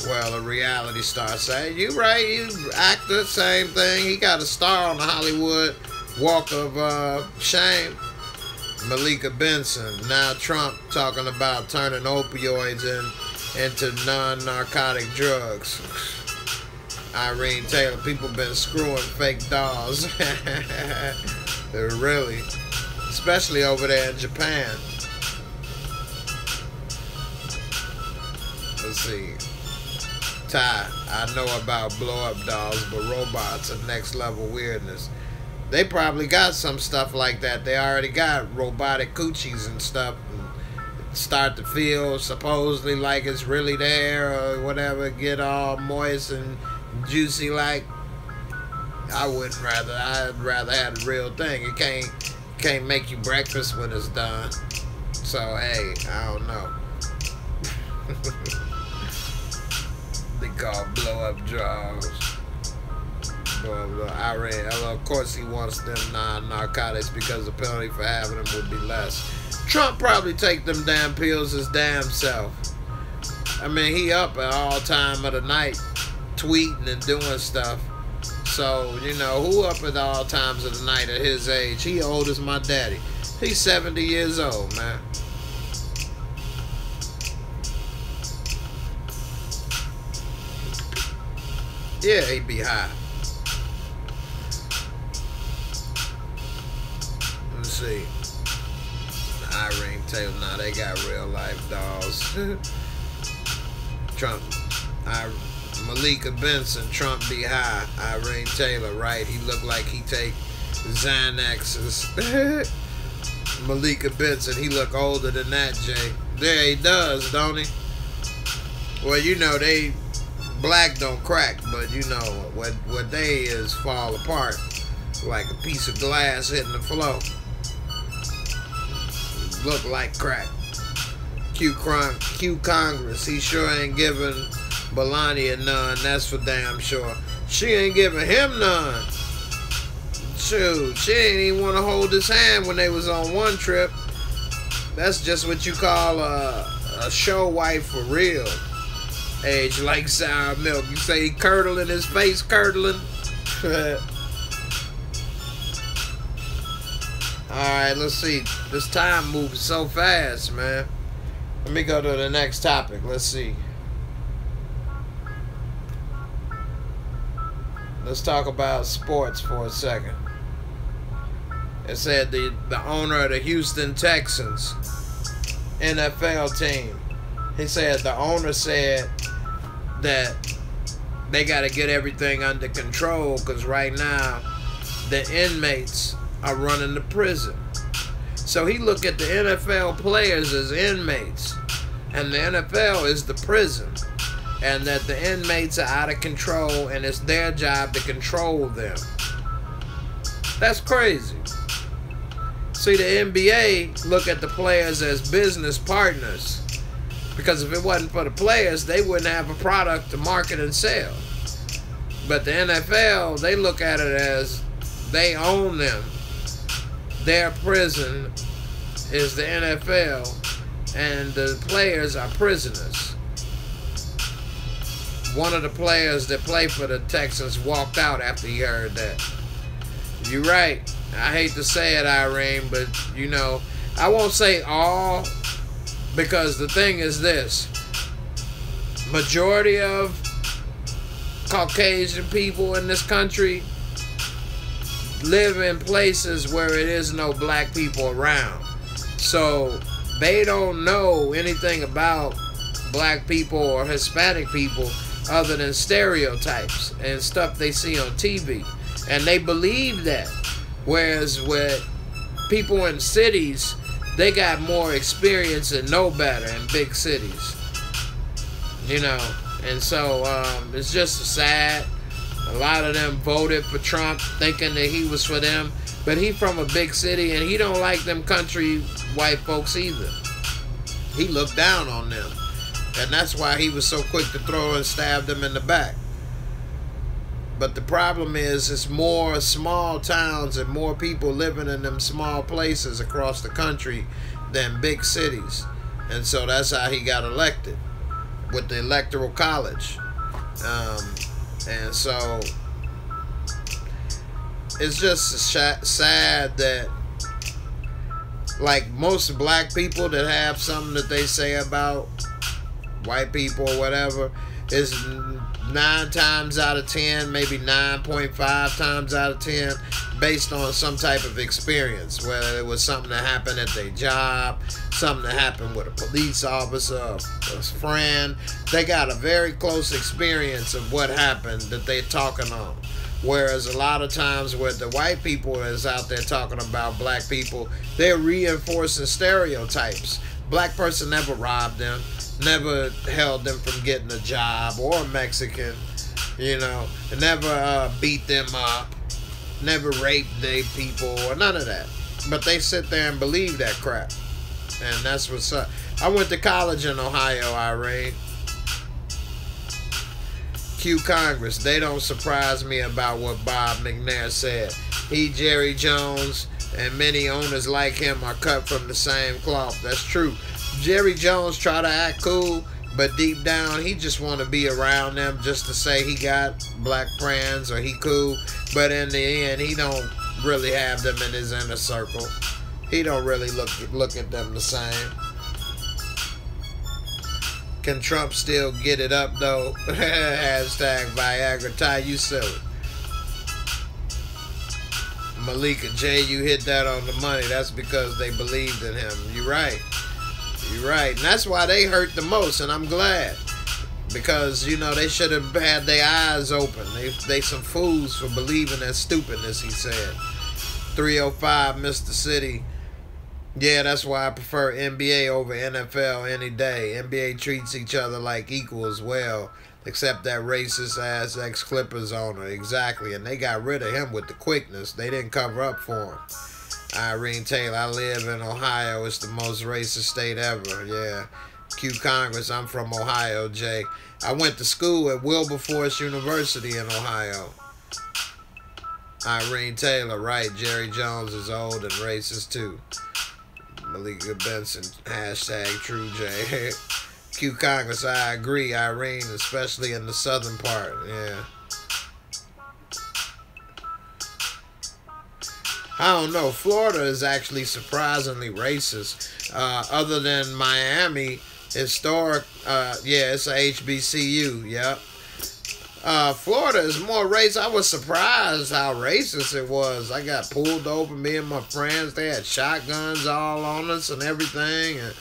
Well, a reality star. Say you right. He actor, same thing. He got a star on the Hollywood Walk of Shame. Malika Benson, now Trump talking about turning opioids into non-narcotic drugs. Irene Taylor, people been screwing fake dolls. They're really, especially over there in Japan. Let's see. Ty, I know about blow-up dolls, but robots are next level weirdness. They probably got some stuff like that. They already got robotic coochies and stuff. And start to feel supposedly like it's really there or whatever. Get all moist and juicy like. I'd rather have the real thing. It can't make you breakfast when it's done. So hey, I don't know. They call blow up draws. Irene, of course he wants them non-narcotics because the penalty for having them would be less. Trump probably take them damn pills his damn self. I mean, he up at all time of the night tweeting and doing stuff. So, you know, who up at all times of the night at his age? He old as my daddy. He's 70 years old, man. Yeah, he'd be high. Let's see. Irene Taylor, now they got real life dolls. Trump, Malika Benson, Trump be high. Irene Taylor, right? He look like he take Xanaxes. Malika Benson, he look older than that, Jay. There he does, don't he? Well, you know, they black don't crack, but you know what they is fall apart like a piece of glass hitting the floor. Look like crack. Q Congress, he sure ain't giving Melania none, that's for damn sure. She ain't giving him none. Shoot, she ain't even want to hold his hand when they was on one trip. That's just what you call a show wife for real. Age like sour milk. You say he curdling his face, curdling. Alright, let's see. This time moves so fast, man. Let me go to the next topic. Let's see. Let's talk about sports for a second. It said the owner of the Houston Texans NFL team He said the owner said that they got to get everything under control because right now the inmates are running the prison. So he looked at the NFL players as inmates, and the NFL is the prison, and that the inmates are out of control and it's their job to control them. That's crazy. See, the NBA look at the players as business partners, because if it wasn't for the players, they wouldn't have a product to market and sell. But the NFL, they look at it as they own them. Their prison is the NFL, and the players are prisoners. One of the players that played for the Texans walked out after he heard that. You're right. I hate to say it, Irene, but, you know, I won't say all, because the thing is this. Majority of Caucasian people in this country live in places where it is no black people around. So they don't know anything about black people or Hispanic people other than stereotypes and stuff they see on TV. And they believe that. Whereas with people in cities, they got more experience and know better in big cities. You know, and so it's just sad. A lot of them voted for Trump thinking that he was for them. But he from a big city and he don't like them country white folks either. He looked down on them. And that's why he was so quick to throw and stab them in the back. But the problem is it's more small towns and more people living in them small places across the country than big cities. And so that's how he got elected, with the Electoral College. And so it's just sad that, like, most black people that have something that they say about white people or whatever is 9 times out of 10, maybe 9.5 times out of 10, based on some type of experience, whether it was something that happened at their job, something that happened with a police officer, a friend. They got a very close experience of what happened that they're talking on. Whereas a lot of times with the white people that's out there talking about black people, they're reinforcing stereotypes. Black person never robbed them, never held them from getting a job, or Mexican, you know, never beat them up, never raped they people, or none of that. But they sit there and believe that crap. And that's what's up. I went to college in Ohio, Irene. Q Congress, they don't surprise me about what Bob McNair said. He, Jerry Jones, and many owners like him are cut from the same cloth. That's true. Jerry Jones try to act cool, but deep down he just want to be around them just to say he got black friends or he cool. But in the end, he don't really have them in his inner circle. He don't really look at them the same. Can Trump still get it up though? Hashtag Viagra. Ty, you silly. Malika J, you hit that on the money. That's because they believed in him. You're right. You're right. And that's why they hurt the most, and I'm glad. Because, you know, they should have had their eyes open. They some fools for believing that stupidness, he said. 305 Mr. City. Yeah, that's why I prefer NBA over NFL any day. NBA treats each other like equal as well. Except that racist ass ex-Clippers owner. Exactly. And they got rid of him with the quickness. They didn't cover up for him. Irene Taylor, I live in Ohio. It's the most racist state ever. Yeah. Q Congress, I'm from Ohio, Jay. I went to school at Wilberforce University in Ohio. Irene Taylor, right. Jerry Jones is old and racist too. Malika Benson, hashtag True J. Q Congress, I agree, Irene, especially in the southern part. Yeah. I don't know. Florida is actually surprisingly racist. Other than Miami, historic, yeah, it's a HBCU, yep. Florida is more racist. I was surprised how racist it was. I got pulled over, me and my friends. They had shotguns all on us and everything. And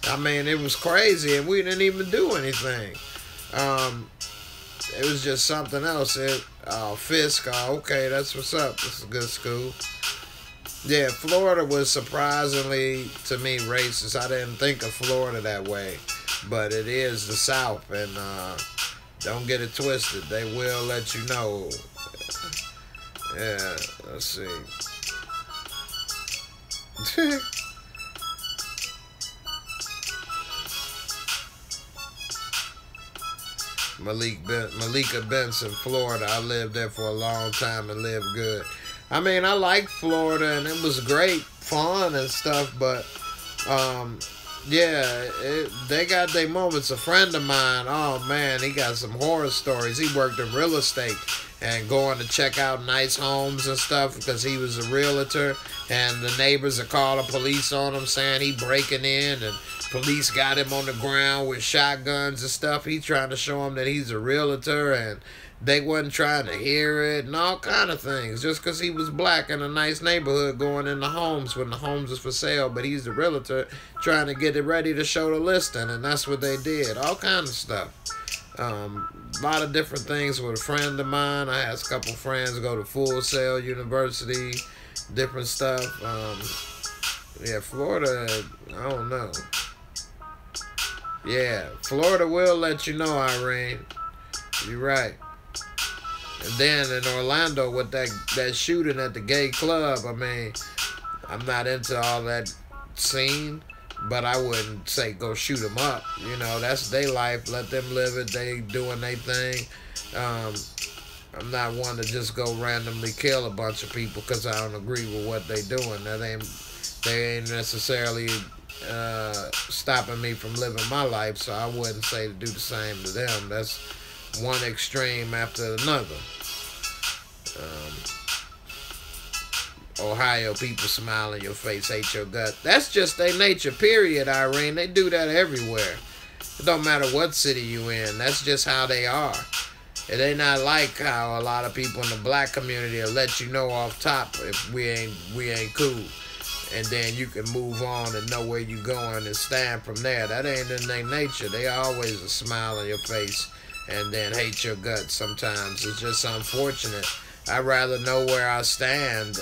I mean, it was crazy, and we didn't even do anything. It was just something else. Fisk, okay, that's what's up. This is a good school. Yeah, Florida was surprisingly, to me, racist. I didn't think of Florida that way. But it is the South, and don't get it twisted. They will let you know. Yeah, let's see. Malika Benson, Florida. I lived there for a long time and lived good. I mean, I liked Florida, and it was great, fun and stuff, but yeah, they got their moments. A friend of mine, oh man, he got some horror stories. He worked in real estate and going to check out nice homes and stuff because he was a realtor, and the neighbors are calling police on him saying he breaking in, and police got him on the ground with shotguns and stuff. He trying to show him that he's a realtor, and they wasn't trying to hear it and all kind of things just because he was black in a nice neighborhood going into homes when the homes was for sale, but he's the realtor trying to get it ready to show the listing, and that's what they did. All kind of stuff. A lot of different things with a friend of mine. I had a couple friends go to Full Sail University, different stuff. Yeah, Florida, I don't know. Yeah, Florida will let you know, Irene. You're right. And then in Orlando with that shooting at the gay club, I mean, I'm not into all that scene, but I wouldn't say go shoot them up. You know, that's their life. Let them live it. They doing their thing. I'm not one to just go randomly kill a bunch of people because I don't agree with what they doing. They ain't necessarily stopping me from living my life, so I wouldn't say to do the same to them. That's one extreme after another. Ohio people smile in your face, hate your gut. That's just their nature, period, Irene. They do that everywhere. It don't matter what city you in. That's just how they are. It ain't not like how a lot of people in the black community will let you know off top if we ain't cool. And then you can move on and know where you going and stand from there. That ain't in their nature. They always a smile on your face and then hate your guts sometimes. It's just unfortunate. I'd rather know where I stand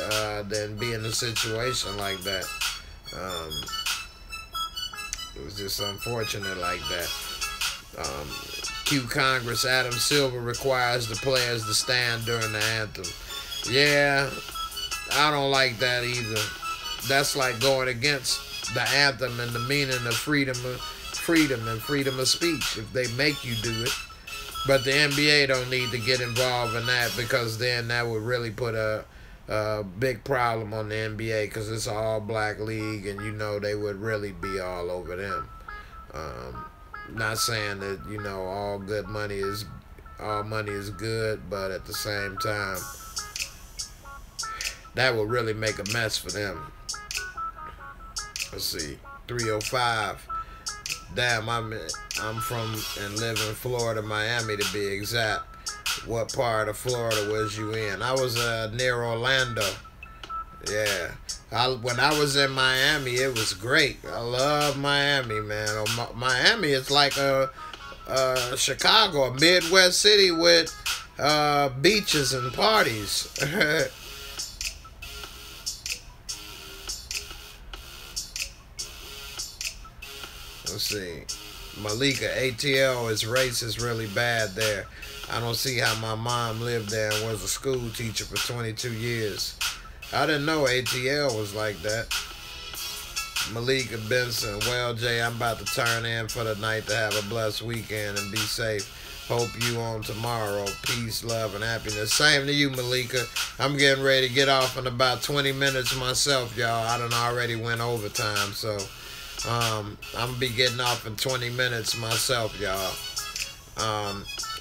than be in a situation like that. It was just unfortunate like that. Q Congress, Adam Silver requires the players to stand during the anthem. Yeah, I don't like that either. That's like going against the anthem and the meaning of freedom and freedom of speech if they make you do it. But the NBA don't need to get involved in that because then that would really put a big problem on the NBA because it's an all-black league and you know they would really be all over them. Not saying that, you know, all money is good, but at the same time, that would really make a mess for them. Let's see, 305. Damn, I'm from and live in Florida, Miami to be exact. What part of Florida was you in? I was near Orlando. Yeah. When I was in Miami, it was great. I love Miami, man. Miami is like a Chicago, a Midwest city with beaches and parties. Let's see. Malika, ATL is racist really bad there. I don't see how my mom lived there and was a school teacher for 22 years. I didn't know ATL was like that. Malika Benson, well, Jay, I'm about to turn in for the night to have a blessed weekend and be safe. Hope you on tomorrow. Peace, love, and happiness. Same to you, Malika. I'm getting ready to get off in about 20 minutes myself, y'all. I done already went overtime, so I'm going to be getting off in 20 minutes myself, y'all.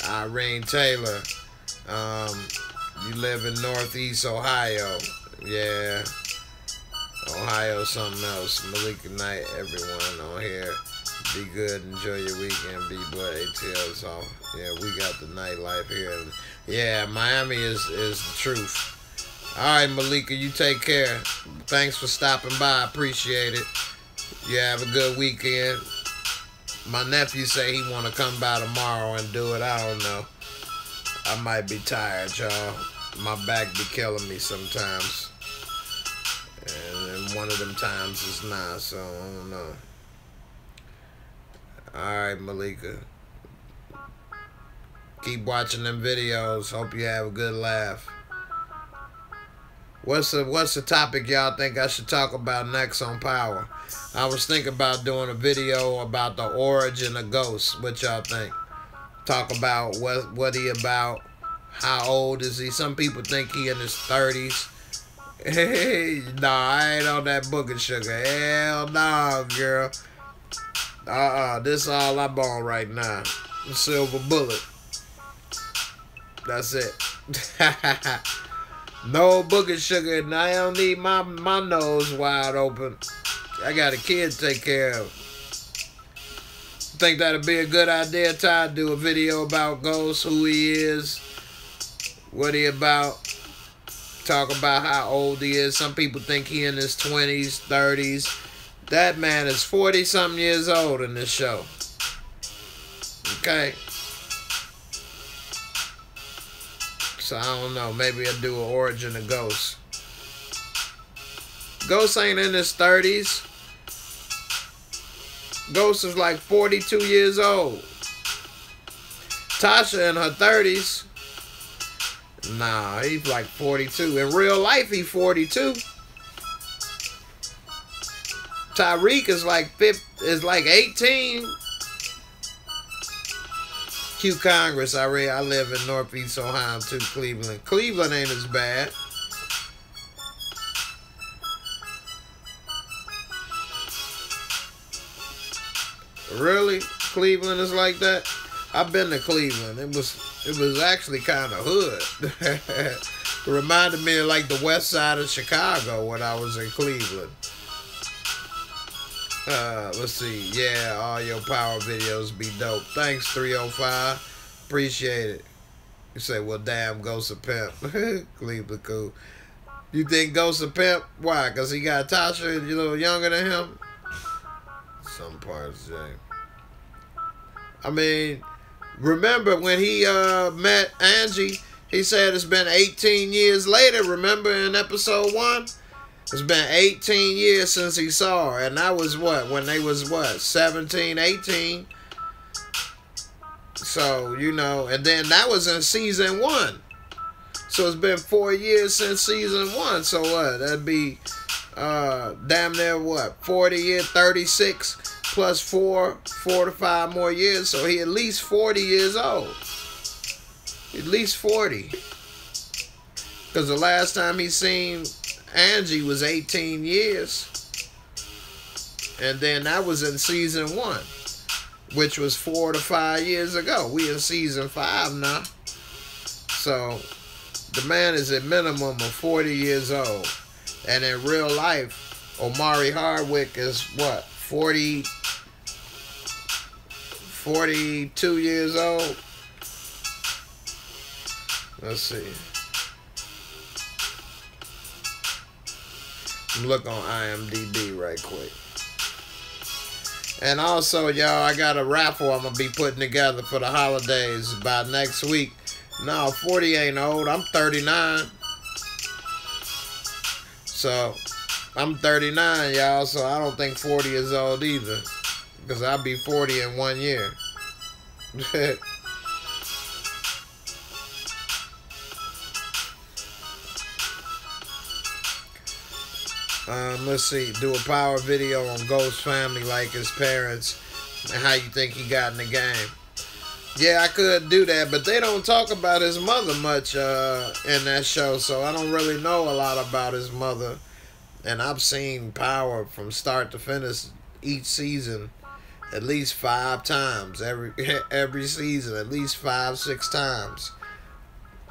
Irene Taylor, you live in Northeast Ohio. Yeah. Ohio something else. Malika Knight, everyone on here. Be good. Enjoy your weekend. Be blessed. ATL's off. Yeah, we got the nightlife here. Yeah, Miami is the truth. All right, Malika, you take care. Thanks for stopping by. Appreciate it. You have a good weekend. My nephew say he want to come by tomorrow and do it. I don't know. I might be tired, y'all. My back be killing me sometimes. And one of them times is not, so I don't know. Alright, Malika. Keep watching them videos. Hope you have a good laugh. What's the topic y'all think I should talk about next on Power? I was thinking about doing a video about the origin of ghosts. What y'all think? Talk about what he about. How old is he? Some people think he in his 30s. Hey, nah, I ain't on that booger sugar. Hell nah, girl. This all I'm on right now. Silver bullet. That's it. No booger sugar, and I don't need my nose wide open. I got a kid to take care of. Think that'd be a good idea, Ty? Do a video about ghosts, who he is, what he about. Talk about how old he is. Some people think he in his 20s, 30s. That man is 40-something years old in this show. Okay. So I don't know. Maybe I'll do an origin of ghosts. Ghost ain't in his 30s. Ghost is like 42 years old. Tasha in her 30s. Nah, he's like 42. In real life, he's 42. Tyreek is like 18. Q Congress, I live in Northeast Ohio too, Cleveland. Cleveland ain't as bad. Really? Cleveland is like that? I've been to Cleveland. It was actually kind of hood. It reminded me of like the west side of Chicago when I was in Cleveland. Let's see. Yeah, all your Power videos be dope. Thanks, 305. Appreciate it. You say, well, damn, Ghost of Pimp. Cleveland cool. You think Ghost of Pimp? Why? Because he got Tasha a little younger than him? Some parts, Jay. I mean, remember when he met Angie, he said it's been 18 years later. Remember in episode 1? It's been 18 years since he saw her. And that was what? When they was what? 17, 18. So, you know, and then that was in season 1. So it's been 4 years since season 1. So what? That'd be damn near what? 40 years, 36 plus 4 to 5 more years. So he at least 40 years old. At least 40. Because the last time he seen Angie was 18 years. And then that was in season 1, which was 4 to 5 years ago. We in season 5 now. So the man is a minimum of 40 years old. And in real life, Omari Hardwick is what? 42 years old. Let's see. Look on IMDb right quick. And also, y'all, I got a raffle I'm going to be putting together for the holidays by next week. No, 40 ain't old. I'm 39. So, I'm 39, y'all, so I don't think 40 is old either. Because I'll be 40 in 1 year. Let's see. Do a Power video on Ghost family like his parents and how you think he got in the game. Yeah, I could do that, but they don't talk about his mother much in that show, so I don't really know a lot about his mother. And I've seen Power from start to finish each season at least 5 times. Every season, at least 5, 6 times.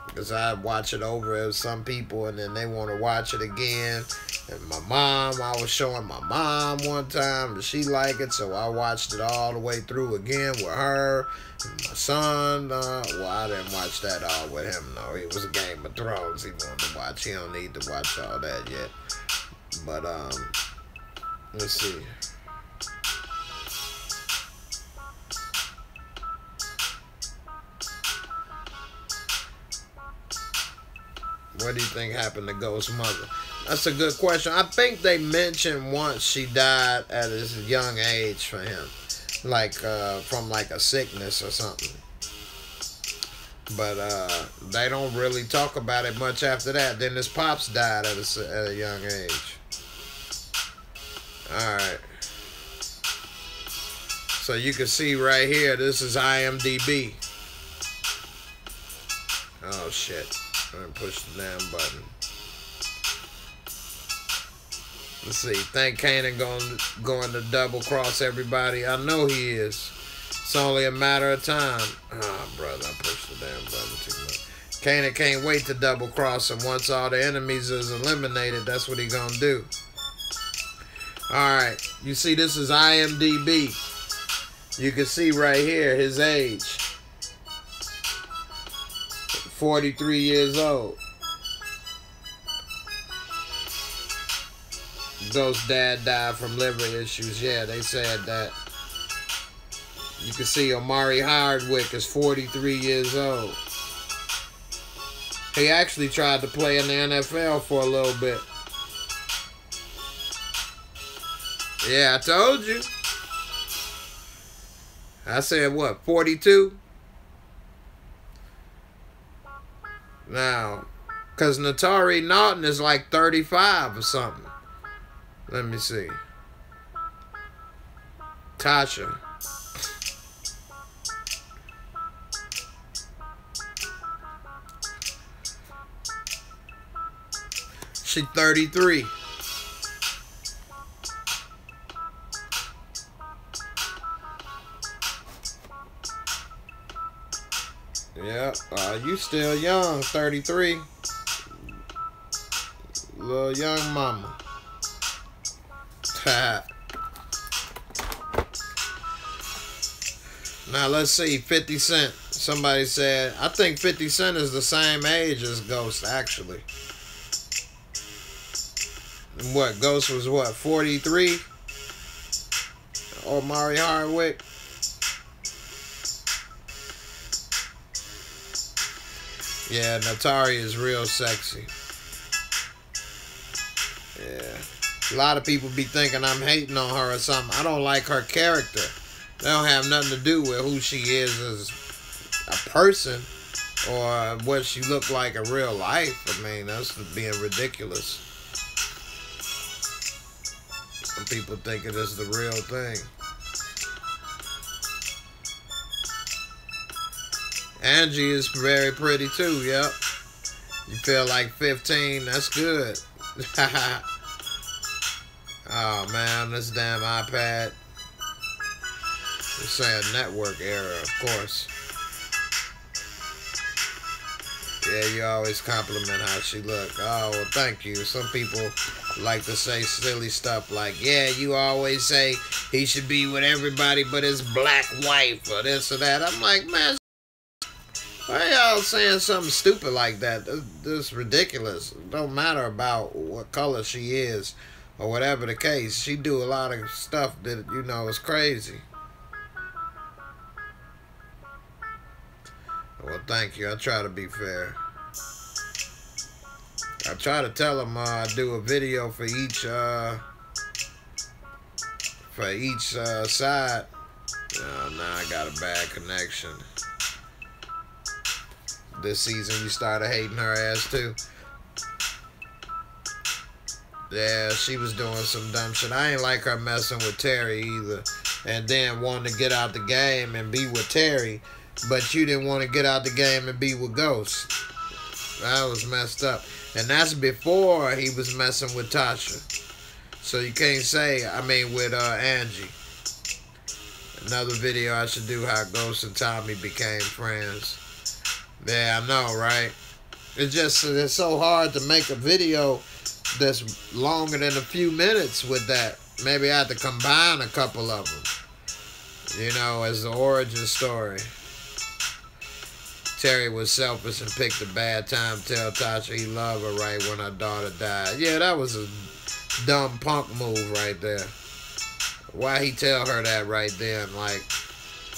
Because I watch it over with some people, and then they want to watch it again. And my mom, I was showing my mom one time, and she liked it, so I watched it all the way through again with her. And my son, well, I didn't watch that all with him, though. It was a Game of Thrones he wanted to watch. He don't need to watch all that yet. But, let's see. What do you think happened to Ghost's mother? That's a good question. I think they mentioned once she died at a young age for him. Like, from like a sickness or something. But, they don't really talk about it much after that. Then his pops died at a young age. Alright. So you can see right here, this is IMDb. Oh, shit. I'm gonna push the damn button. Let's see. Think Kanan going to double cross everybody? I know he is. It's only a matter of time. Oh, brother, I pushed the damn button too much. Kanan can't wait to double cross him. Once all the enemies is eliminated, that's what he gonna do. Alright. You see, this is IMDb. You can see right here his age. 43 years old. Ghost dad died from liver issues. Yeah, they said that. You can see Omari Hardwick is 43 years old. He actually tried to play in the NFL for a little bit. Yeah, I told you. I said what, 42? Now, because Natari Naughton is like 35 or something. Let me see. Tasha. She 33. Yeah, you still young, 33. Little young mama. Now let's see, 50 Cent. Somebody said, I think 50 Cent is the same age as Ghost, actually. And what, Ghost was what, 43? Omari Hardwick? Yeah, Natari is real sexy. Yeah. A lot of people be thinking I'm hating on her or something. I don't like her character. They don't have nothing to do with who she is as a person or what she looked like in real life. I mean, that's being ridiculous. Some people think it is the real thing. Angie is very pretty too, yep. You feel like 15, that's good. Oh man, this damn iPad. It's saying network error, of course. Yeah, you always compliment how she look. Oh, well, thank you. Some people like to say silly stuff like, yeah, you always say he should be with everybody but his black wife or this or that. I'm like, man, why y'all saying something stupid like that? This is ridiculous. It don't matter about what color she is or whatever the case. She do a lot of stuff that, you know, is crazy. Well, thank you. I try to be fair. I try to tell them I do a video for each side. Oh, now I got a bad connection. This season you started hating her ass too. Yeah, she was doing some dumb shit. I ain't like her messing with Terry either. And then wanting to get out the game and be with Terry, but you didn't want to get out the game and be with Ghost. That was messed up. And that's before he was messing with Tasha. So you can't say, I mean, with Angie. Another video I should do, how Ghost and Tommy became friends. Yeah, I know, right? It's so hard to make a video that's longer than a few minutes with that. Maybe I have to combine a couple of them, you know, as the origin story. Terry was selfish and picked a bad time to tell Tasha he loved her right when her daughter died. Yeah, that was a dumb punk move right there. Why he tell her that right then? Like,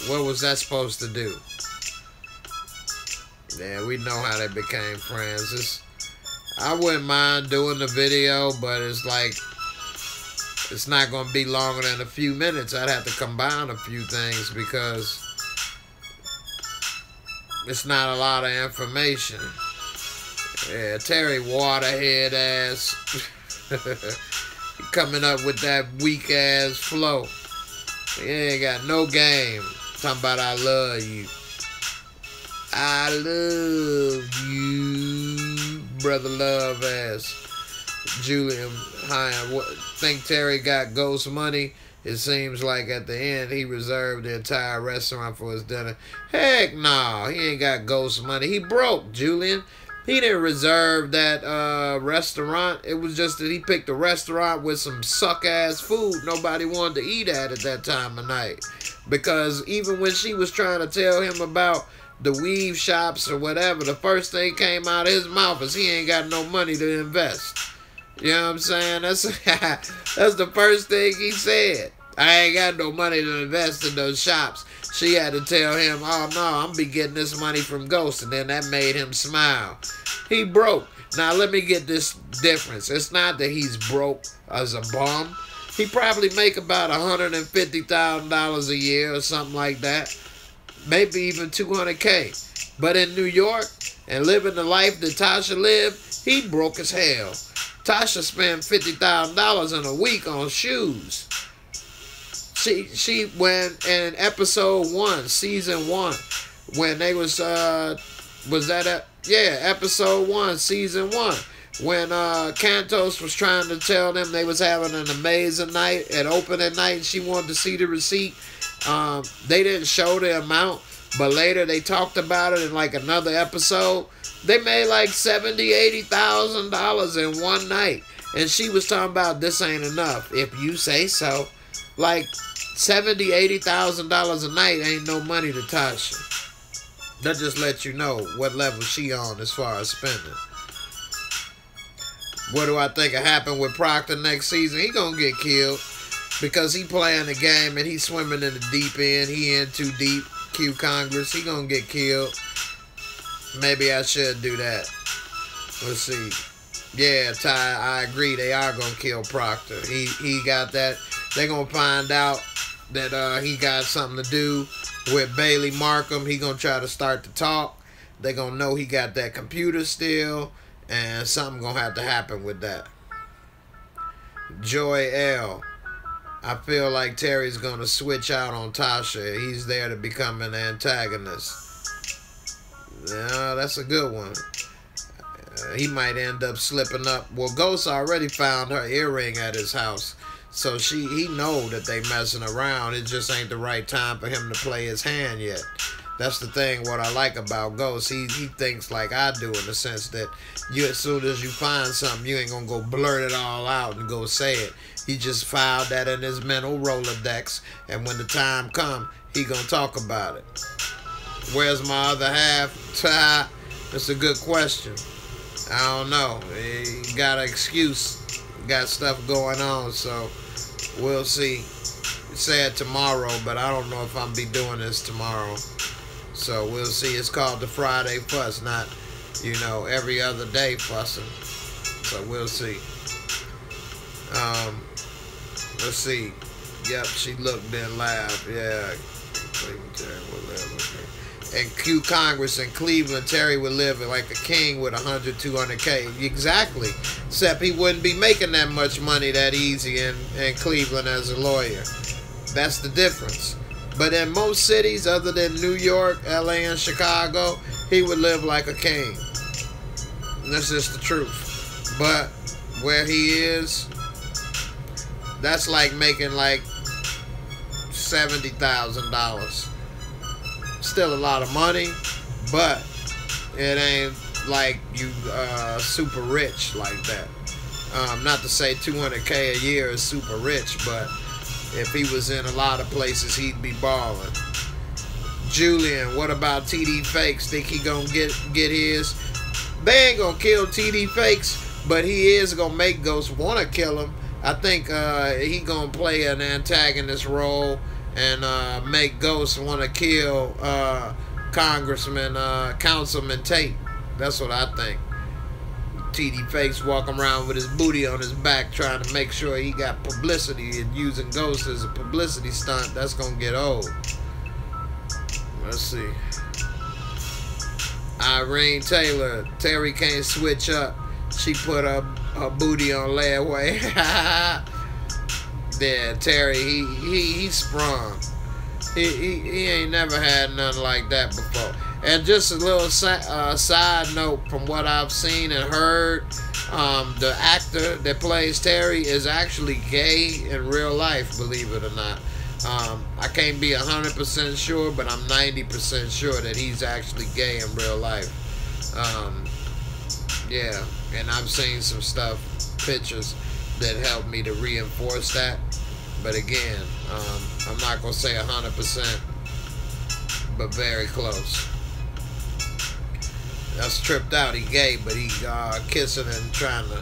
what was that supposed to do? Yeah, we know how they became friends. I wouldn't mind doing the video, but it's like, it's not going to be longer than a few minutes. I'd have to combine a few things because it's not a lot of information. Yeah, Terry Waterhead ass. Coming up with that weak ass flow. He ain't got no game. Talking about I love you. I love you, brother love ass. Julian Hine. Think Terry got ghost money? It seems like at the end he reserved the entire restaurant for his dinner. Heck no, he ain't got ghost money. He broke, Julian. He didn't reserve that restaurant. It was just that he picked a restaurant with some suck-ass food nobody wanted to eat at that time of night. Because even when she was trying to tell him about the weave shops or whatever, the first thing came out of his mouth is he ain't got no money to invest. You know what I'm saying? That's the first thing he said. I ain't got no money to invest in those shops. She had to tell him, oh no, I'm be getting this money from Ghost. And then that made him smile. He broke. Now let me get this difference. It's not that he's broke as a bum. He probably make about $150,000 a year or something like that. Maybe even $200K. But in New York and living the life that Tasha lived, he broke as hell. Tasha spent $50,000 in a week on shoes. She went in episode 1, season 1, when they was that episode 1, season 1, when Cantos was trying to tell them they was having an amazing night at opening night and she wanted to see the receipt. They didn't show the amount, but later they talked about it in like another episode. They made like $70,000, $80,000 in one night. And she was talking about this ain't enough, if you say so. Like $70,000, $80,000 a night ain't no money to Tasha. That just lets you know what level she on as far as spending. What do I think will happen with Proctor next season? He gonna get killed because he playing the game and he swimming in the deep end. He in too deep. Q Congress, he gonna get killed. Maybe I should do that. Let's see. Yeah, Ty, I agree. They are gonna kill Proctor. He got that. They gonna find out that he got something to do with Bailey Markham. He gonna try to start to talk. They gonna know he got that computer still, and something gonna have to happen with that. Joy L. I feel like Terry's gonna switch out on Tasha. He's there to become an antagonist. Yeah, that's a good one. He might end up slipping up. Well, Ghost already found her earring at his house. So he know that they messing around. It just ain't the right time for him to play his hand yet. That's the thing, what I like about Ghost. He thinks like I do in the sense that as soon as you find something, you ain't going to go blurt it all out and go say it. He just filed that in his mental Rolodex. And when the time come, he going to talk about it. Where's my other half? That's a good question. I don't know. He got an excuse. Got stuff going on, so we'll see. Said tomorrow, but I don't know if I'm be doing this tomorrow. So we'll see. It's called the Friday Fuss, not, every other day fussing. So we'll see. Let's see. Yep, she looked and laughed. Yeah. And Q Congress in Cleveland, Terry would live like a king with 100, 200K. Exactly. Except he wouldn't be making that much money that easy in Cleveland as a lawyer. That's the difference. But in most cities other than New York, LA, and Chicago, he would live like a king. And that's just the truth. But where he is, that's like making like $70,000. Still a lot of money, but it ain't like you super rich like that. Not to say 200K a year is super rich, but if he was in a lot of places, he'd be balling. Julian, what about TD Fakes? Think he gonna get his? They ain't gonna kill TD Fakes, but he is gonna make Ghost wanna kill him. I think he gonna play an antagonist role and make Ghost wanna kill Councilman Tate. That's what I think. TD Fakes walking around with his booty on his back trying to make sure he got publicity and using Ghost as a publicity stunt. That's gonna get old. Let's see. Irene Taylor. Terry can't switch up. She put her booty on layaway. Yeah, Terry, he sprung. He ain't never had nothing like that before. And just a little side note from what I've seen and heard, the actor that plays Terry is actually gay in real life, believe it or not. I can't be 100% sure, but I'm 90% sure that he's actually gay in real life. Yeah, and I've seen some stuff, pictures that helped me to reinforce that. But again, I'm not going to say 100%, but very close. That's tripped out. He gay, but he kissing and trying to,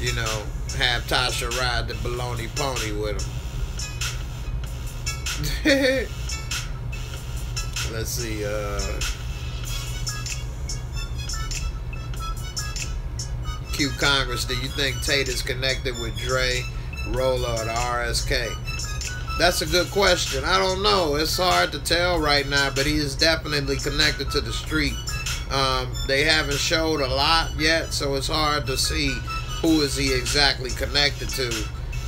you know, have Tasha ride the baloney pony with him. Let's see. Q Congress, do you think Tate is connected with Dre, Rolla, or the RSK? That's a good question. I don't know. It's hard to tell right now, but he is definitely connected to the street. They haven't showed a lot yet, so it's hard to see who is he exactly connected to.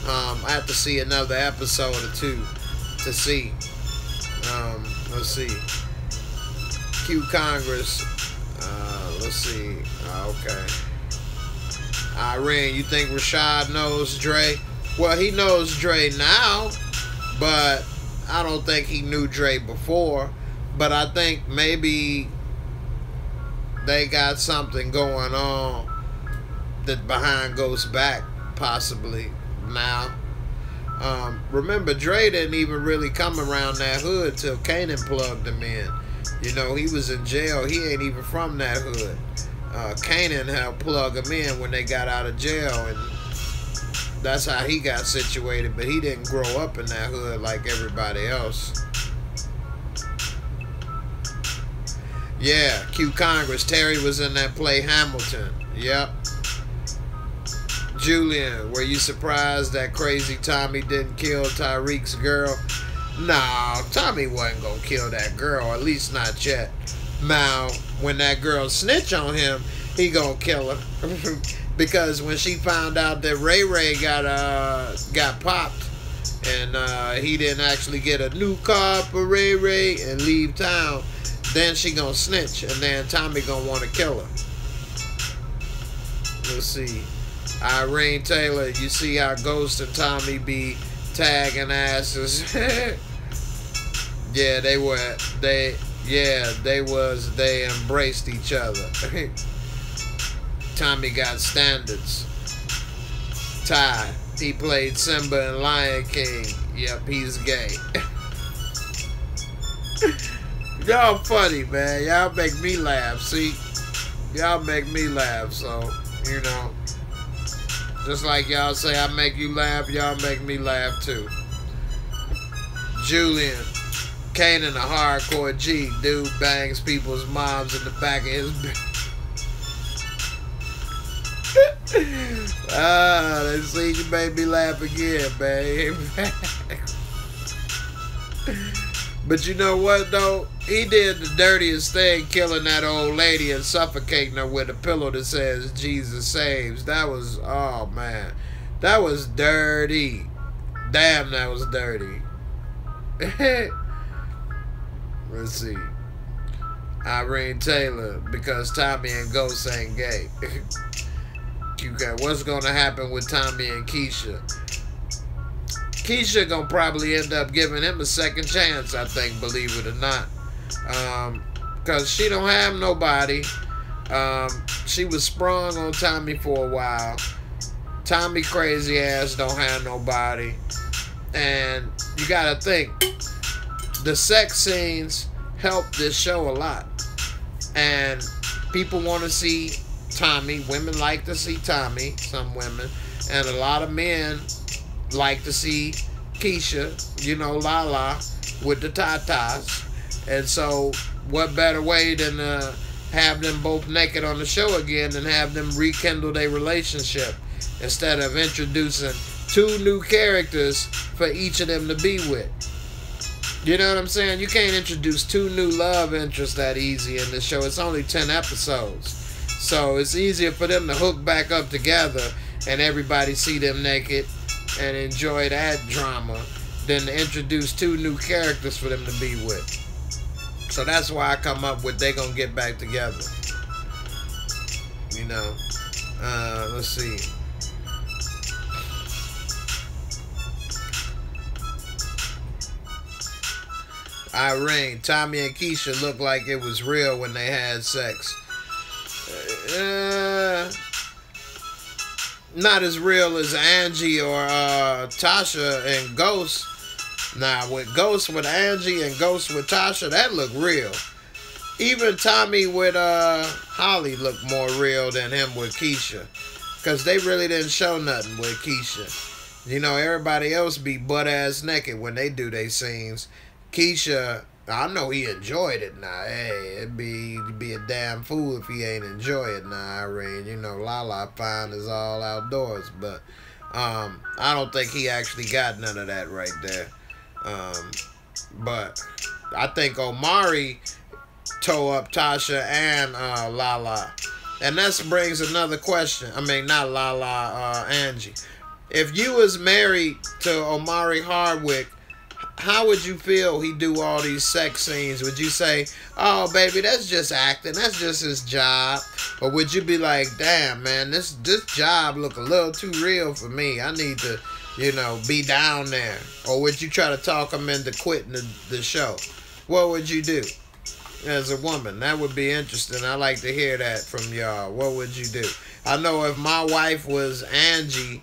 I have to see another episode or two to see. Let's see. Q Congress. Let's see. Okay. Irene, you think Rashad knows Dre? Well, he knows Dre now, but I don't think he knew Dre before. But I think maybe they got something going on that behind Ghost's back, possibly now. Remember, Dre didn't even really come around that hood till Kanan plugged him in. You know, he was in jail. He ain't even from that hood. Kanan helped plug him in when they got out of jail, and that's how he got situated. But he didn't grow up in that hood like everybody else. Yeah, Q Congress. Terry was in that play Hamilton. Yep. Julian, were you surprised that crazy Tommy didn't kill Tyreek's girl? Nah, Tommy wasn't gonna kill that girl, at least not yet. Now, when that girl snitch on him, he gonna kill her. Because when she found out that Ray Ray got popped, and he didn't actually get a new car for Ray Ray and leave town, then she gonna snitch, and then Tommy gonna want to kill her. Let's see. Irene Taylor, you see how Ghost and Tommy be tagging asses. Yeah, they embraced each other. Tommy got standards. Ty, he played Simba in Lion King. Yep, he's gay. Y'all funny, man. Y'all make me laugh. See? Y'all make me laugh, so, you know. Just like y'all say I make you laugh, y'all make me laugh too. Julian, Kanan, a hardcore G. Dude bangs people's moms in the back of his bed. They see you made me laugh again, babe. But you know what, though? He did the dirtiest thing, killing that old lady and suffocating her with a pillow that says, Jesus saves. That was, oh, man. That was dirty. Damn, that was dirty. Let's see. Irene Taylor, because Tommy and Ghost ain't gay. You got what's going to happen with Tommy and Keisha? Keisha gonna probably end up giving him a second chance, I think, believe it or not. Because she don't have nobody. She was sprung on Tommy for a while. Tommy crazy ass don't have nobody. And you gotta think, the sex scenes help this show a lot. And people want to see Tommy. Women like to see Tommy, some women. And a lot of men like to see Keisha, you know, Lala, with the tatas. And so, what better way than to have them both naked on the show again and have them rekindle their relationship instead of introducing 2 new characters for each of them to be with. You know what I'm saying? You can't introduce 2 new love interests that easy in this show. It's only 10 episodes. So it's easier for them to hook back up together and everybody see them naked and enjoy that drama than to introduce 2 new characters for them to be with. So that's why I come up with they gonna get back together. You know, let's see. Irene, Tommy and Keisha looked like it was real when they had sex. Not as real as Angie or Tasha and Ghost. Nah, with Ghost with Angie and Ghost with Tasha, that looked real. Even Tommy with Holly looked more real than him with Keisha. Because they really didn't show nothing with Keisha. You know, everybody else be butt-ass naked when they do their scenes. Keisha, I know he enjoyed it now. Hey, it'd be a damn fool if he ain't enjoy it now, Irene. You know, Lala fine is all outdoors. But I don't think he actually got none of that right there. But I think Omari tore up Tasha and Lala. And that brings another question. I mean, not Lala, Angie. If you was married to Omari Hardwick, how would you feel he do all these sex scenes? Would you say, oh, baby, that's just acting. That's just his job. Or would you be like, damn, man, this job look a little too real for me. I need to, you know, be down there. Or would you try to talk him into quitting the show? What would you do as a woman? That would be interesting. I like to hear that from y'all. What would you do? I know if my wife was Angie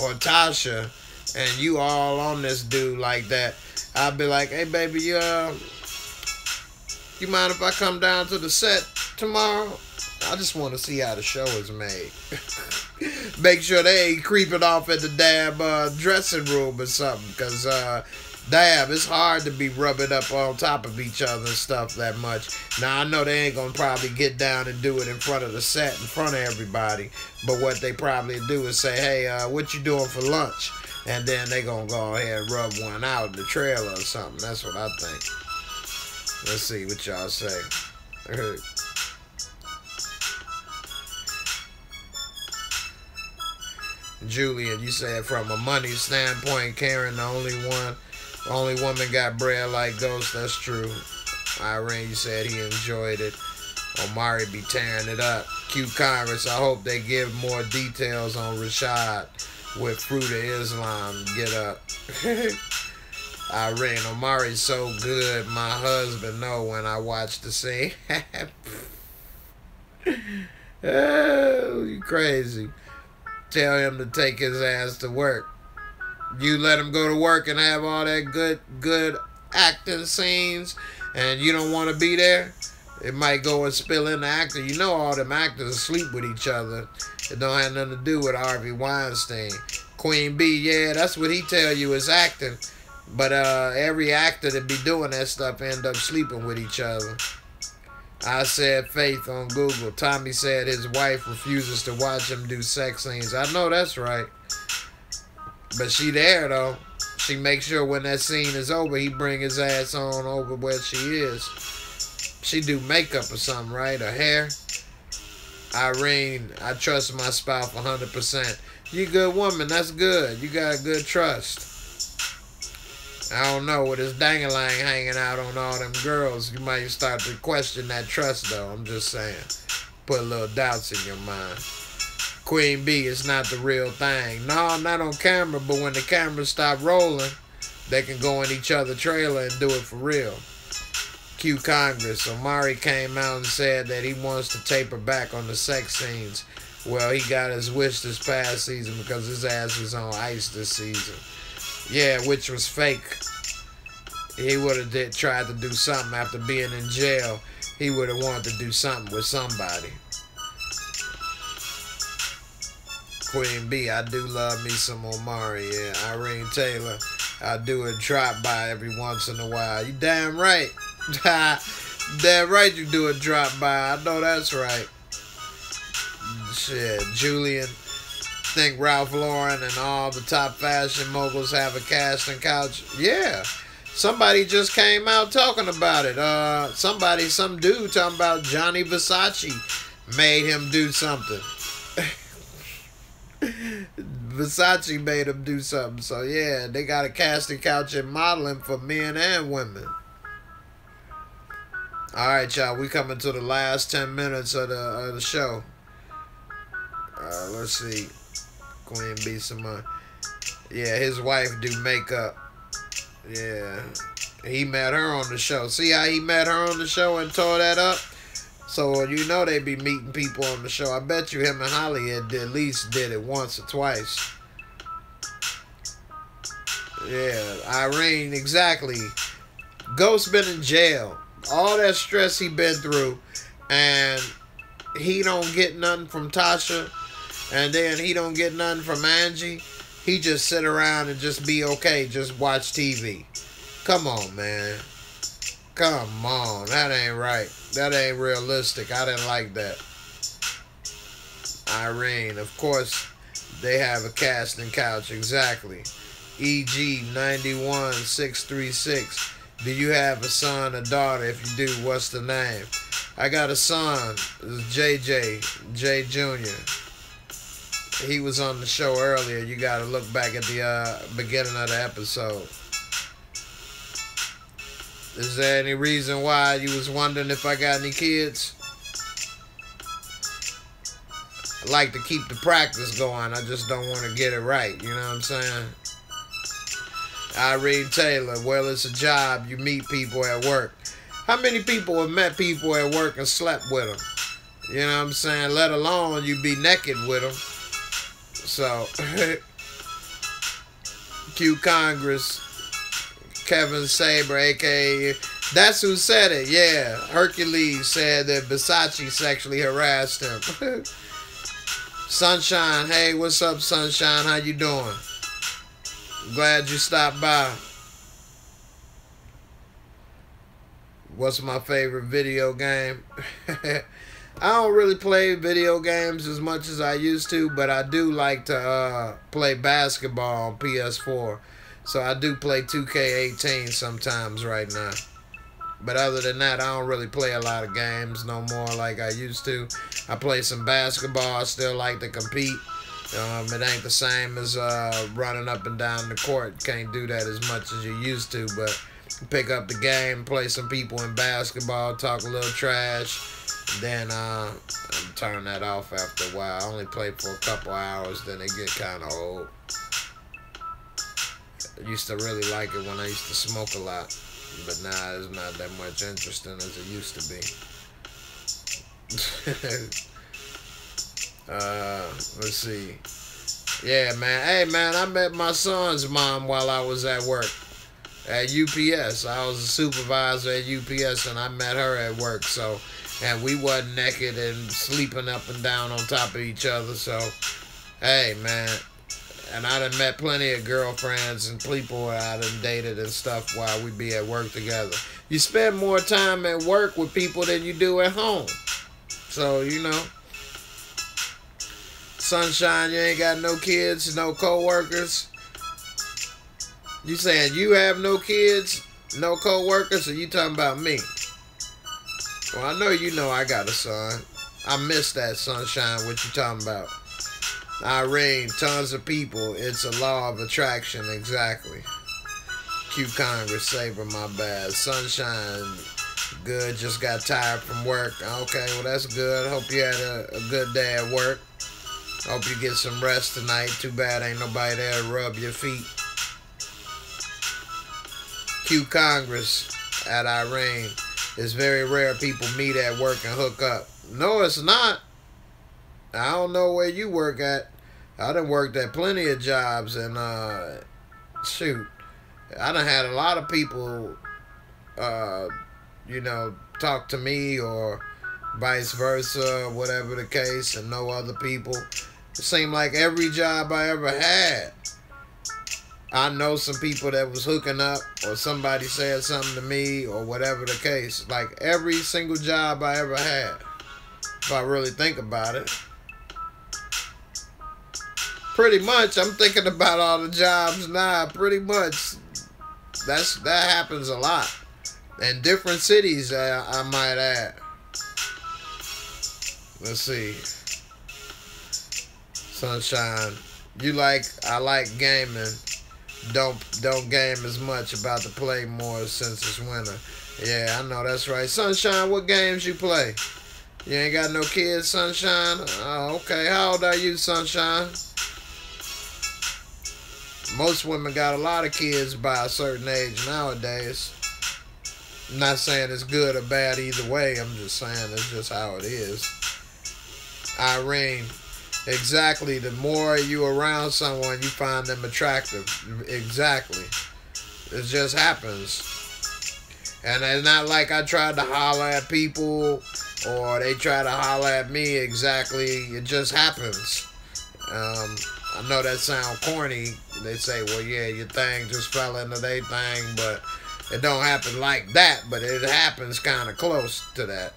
or Tasha, and you all on this dude like that, I'd be like, hey, baby, you mind if I come down to the set tomorrow? I just want to see how the show is made. Make sure they ain't creeping off at the damn dressing room or something. Because, damn, it's hard to be rubbing up on top of each other and stuff that much. Now, I know they ain't going to probably get down and do it in front of the set, in front of everybody. But what they probably do is say, hey, what you doing for lunch? And then they gonna go ahead and rub one out in the trailer or something. That's what I think. Let's see what y'all say. Julian, you said from a money standpoint, Karen, the only woman got bread like Ghost. That's true. Irene, you said he enjoyed it. Omari be tearing it up. Q Congress, I hope they give more details on Rashad with Fruit of Islam. Get up. Irene, Omari's so good. My husband know when I watch the scene. Oh, you crazy. Tell him to take his ass to work. You let him go to work and have all that good acting scenes and you don't want to be there, it might go and spill into acting. You know all them actors sleep with each other. It don't have nothing to do with Harvey Weinstein. Queen B, yeah, that's what he tell you is acting. But every actor that be doing that stuff end up sleeping with each other. I said Faith on Google. Tommy said his wife refuses to watch him do sex scenes. I know that's right. But she there, though. She makes sure when that scene is over, he bring his ass on over where she is. She do makeup or something, right? Her hair. Irene, I trust my spouse 100%. You a good woman. That's good. You got good trust. I don't know, with his dang-a-lang hanging out on all them girls, you might start to question that trust, though. I'm just saying. Put a little doubts in your mind. Queen B is not the real thing. No, not on camera, but when the cameras stop rolling, they can go in each other's trailer and do it for real. Q Congress. Omari came out and said that he wants to taper back on the sex scenes. Well, he got his wish this past season because his ass was on ice this season. Yeah, which was fake. He would have tried to do something after being in jail. He would have wanted to do something with somebody. Queen B, I do love me some Omari. Yeah, Irene Taylor, I do a drop by every once in a while. You damn right. Damn right you do a drop by. I know that's right. Shit, Julian, think Ralph Lauren and all the top fashion moguls have a casting couch? Yeah. Somebody just came out talking about it. Some dude talking about Johnny Versace made him do something. Versace made him do something. So yeah, they got a casting couch and modeling for men and women. All right, y'all. We coming to the last 10 minutes of the show. Let's see. Queen B Simone. Yeah, his wife do makeup. Yeah. He met her on the show. See how he met her on the show and tore that up? So you know they be meeting people on the show. I bet you him and Holly at least did it once or twice. Yeah, Irene, exactly. Ghost been in jail. All that stress he been through, and he don't get nothing from Tasha, and then he don't get nothing from Angie. He just sit around and just be okay, just watch TV. Come on, man. Come on. That ain't right. That ain't realistic. I didn't like that. Irene, of course, they have a casting couch. Exactly. EG 91636. Do you have a son or daughter? If you do, what's the name? I got a son. It's JJ. J Jr. He was on the show earlier. You got to look back at the beginning of the episode. Is there any reason why you was wondering if I got any kids? I like to keep the practice going. I just don't want to get it right. You know what I'm saying? Irene Taylor. Well, it's a job. You meet people at work. How many people have met people at work and slept with them? You know what I'm saying? Let alone you be naked with them. So, Q Congress, Kevin Saber, a.k.a. That's who said it. Yeah, Hercules said that Versace sexually harassed him. Sunshine, hey, what's up, Sunshine? How you doing? Glad you stopped by. What's my favorite video game? I don't really play video games as much as I used to, but I do like to play basketball on PS4. So I do play 2K18 sometimes right now. But other than that, I don't really play a lot of games no more like I used to. I play some basketball. I still like to compete. It ain't the same as running up and down the court. Can't do that as much as you used to, but pick up the game, play some people in basketball, talk a little trash, then turn that off after a while. I only play for a couple hours, then it get kind of old. I used to really like it when I used to smoke a lot, but now it's not that much interesting as it used to be. Let's see. Yeah, man. Hey, man, I met my son's mom while I was at work at UPS. I was a supervisor at UPS, and I met her at work. So, and we wasn't naked and sleeping up and down on top of each other. So, hey, man. And I done met plenty of girlfriends and people I done dated and stuff while we be at work together. You spend more time at work with people than you do at home. So, you know. Sunshine, you ain't got no kids, no co-workers. You saying you have no kids, no co-workers, or you talking about me? Well, I know you know I got a son. I miss that, Sunshine, what you talking about? Irene, tons of people. It's a law of attraction, exactly. Q Congress, Saber, my bad. Sunshine, good, just got tired from work. Okay, well, that's good. Hope you had a good day at work. Hope you get some rest tonight. Too bad ain't nobody there to rub your feet. Q Congress at Irene. It's very rare people meet at work and hook up. No, it's not. I don't know where you work at. I done worked at plenty of jobs, and shoot, I done had a lot of people, uh, talk to me or vice versa, whatever the case, and no other people. It seemed like every job I ever had, I know some people that was hooking up, or somebody said something to me, or whatever the case. Like every single job I ever had, if I really think about it. Pretty much, I'm thinking about all the jobs now. Pretty much, that happens a lot, in different cities. I might add. Let's see. Sunshine, I like gaming. Don't game as much. About to play more since it's winter. Yeah, I know that's right. Sunshine, what games you play? You ain't got no kids, Sunshine? Oh, okay. How old are you, Sunshine? Most women got a lot of kids by a certain age nowadays. I'm not saying it's good or bad either way. I'm just saying it's just how it is. Irene, exactly. The more you around someone, you find them attractive. Exactly. It just happens. And it's not like I tried to holler at people or they try to holler at me. Exactly. It just happens. I know that sound corny. They say, well, yeah, your thing just fell into their thing, but it don't happen like that, but it happens kind of close to that.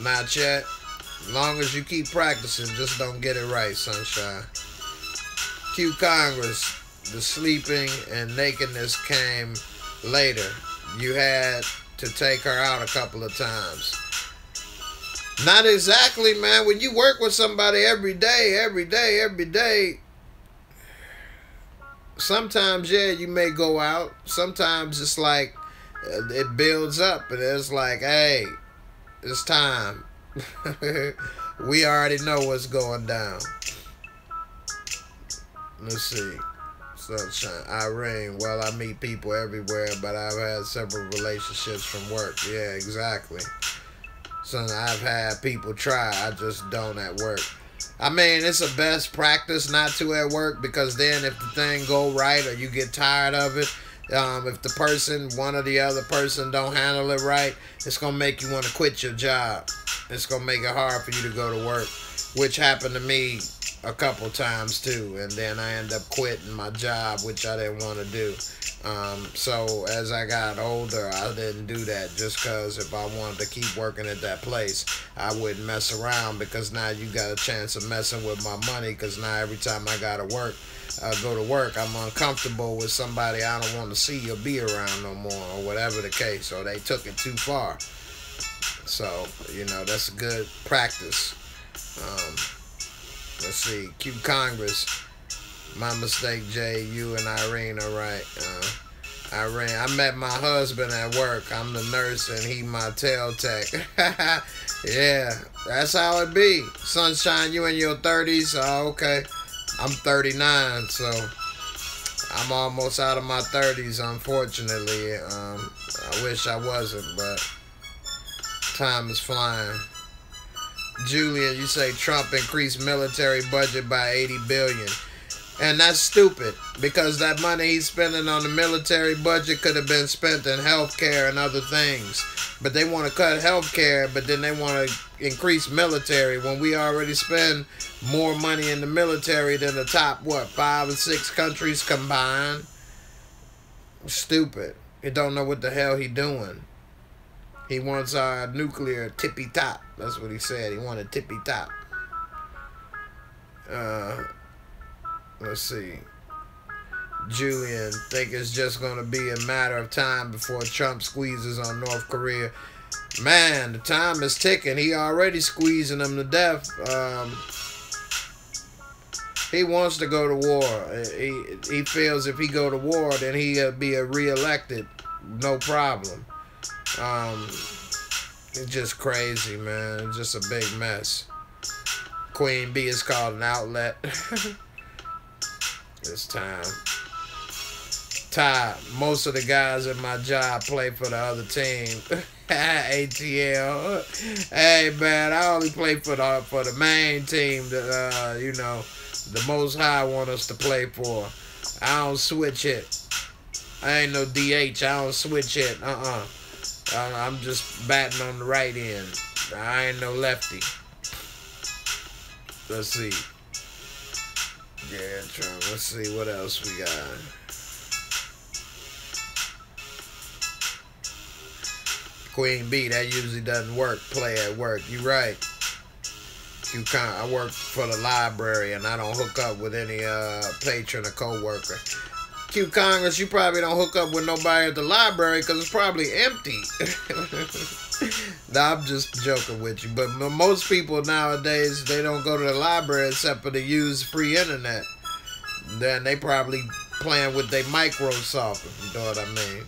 Not yet. As long as you keep practicing, just don't get it right, Sunshine. Q Congress, the sleeping and nakedness came later. You had to take her out a couple of times. Not exactly, man. When you work with somebody every day, sometimes, yeah, you may go out. Sometimes it's like it builds up and it's like, hey, it's time. We already know what's going down. Let's see. Sunshine. Irene. Well, I meet people everywhere, but I've had several relationships from work. Yeah, exactly. Son, I've had people try. I just don't at work. I mean, it's a best practice not to at work, because then if the thing go right or you get tired of it, if the person, one or the other person don't handle it right, it's going to make you want to quit your job. It's going to make it hard for you to go to work, which happened to me a couple times too. And then I end up quitting my job, which I didn't want to do. So as I got older, I didn't do that, just because if I wanted to keep working at that place, I wouldn't mess around, because now you got a chance of messing with my money, because now every time I gotta go to work, I'm uncomfortable with somebody I don't want to see or be around no more, or whatever the case, or they took it too far. So, that's a good practice. Let's see, Q Congress. My mistake, Jay. You and Irene are right. Irene, I met my husband at work. I'm the nurse and he my tail tech. Yeah, that's how it be. Sunshine, you in your 30s? Oh, okay. I'm 39, so I'm almost out of my 30s, unfortunately. I wish I wasn't, but time is flying. Julian, you say Trump increased military budget by $80 billion. And that's stupid, because that money he's spending on the military budget could have been spent in healthcare and other things. But they want to cut healthcare, but then they want to increase military when we already spend more money in the military than the top, 5 or 6 countries combined? Stupid. He don't know what the hell he doing. He wants our nuclear tippy top. That's what he said. He wanted tippy top. Let's see. Julian, think it's just going to be a matter of time before Trump squeezes on North Korea. Man, the time is ticking. He already squeezing them to death. He wants to go to war. He feels if he go to war, then he'll be reelected. No problem. It's just crazy, man. It's just a big mess. Queen Bee is called an outlet. It's time. Ty, most of the guys at my job play for the other team. ATL. Hey man, I only play for the main team that you know, the Most High want us to play for. I don't switch it. I ain't no DH. I don't switch it. I'm just batting on the right end. I ain't no lefty. Let's see. Yeah, let's see what else we got. Queen B, that usually doesn't work. Play at work. You right. I work for the library and I don't hook up with any patron or co-worker. Q Congress, you probably don't hook up with nobody at the library because it's probably empty. Nah, I'm just joking with you. But most people nowadays, they don't go to the library except for to use free internet. Then they probably playing with their Microsoft, if you know what I mean.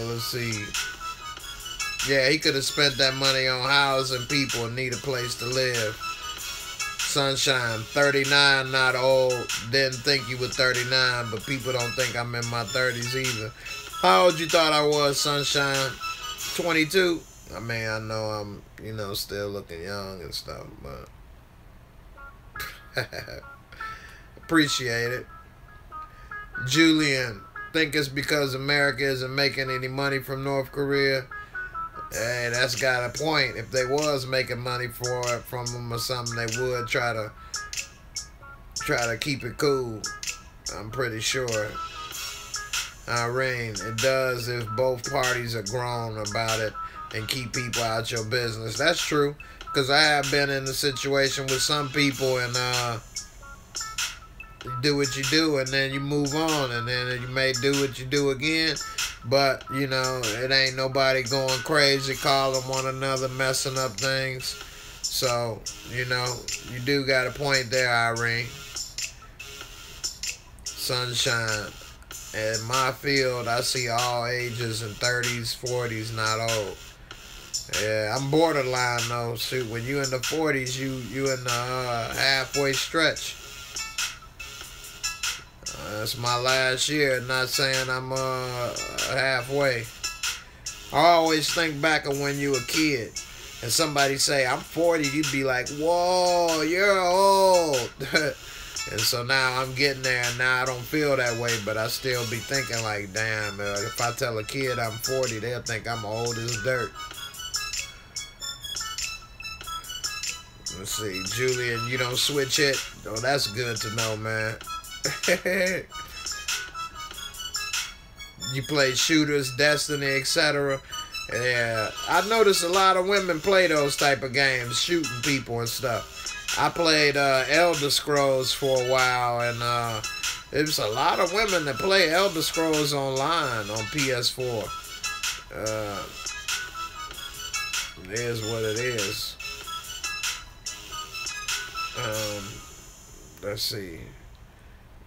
Let's see. Yeah, he could have spent that money on housing people and need a place to live. Sunshine, 39, not old. Didn't think you were 39, but people don't think I'm in my 30s either. How old you thought I was, Sunshine? 22? I mean, I know I'm, you know, still looking young and stuff, but appreciate it. Julian, think it's because America isn't making any money from North Korea? Hey, that's got a point. If they was making money from them or something, they would try to keep it cool. I'm pretty sure. Irene, it does if both parties are grown about it and keep people out your business. That's true, because I have been in a situation with some people and you do what you do and then you move on and then you may do what you do again. But, you know, it ain't nobody going crazy, calling one another, messing up things. So, you know, you do got a point there, Irene. Sunshine. In my field, I see all ages and 30s, 40s, not old. Yeah, I'm borderline, though. Shoot, when you in the 40s, you in the halfway stretch. That's my last year, not saying I'm halfway. I always think back of when you were a kid and somebody say, I'm 40, you'd be like, whoa, you're old. And so now I'm getting there and now I don't feel that way, but I still be thinking like, damn, if I tell a kid I'm 40, they'll think I'm old as dirt. Let's see, Julian, you don't switch it? Oh, that's good to know, man. You play shooters, Destiny, etc. Yeah, I noticed a lot of women play those type of games, shooting people and stuff. I played Elder Scrolls for a while, and there's a lot of women that play Elder Scrolls online on PS4. It is what it is. Let's see.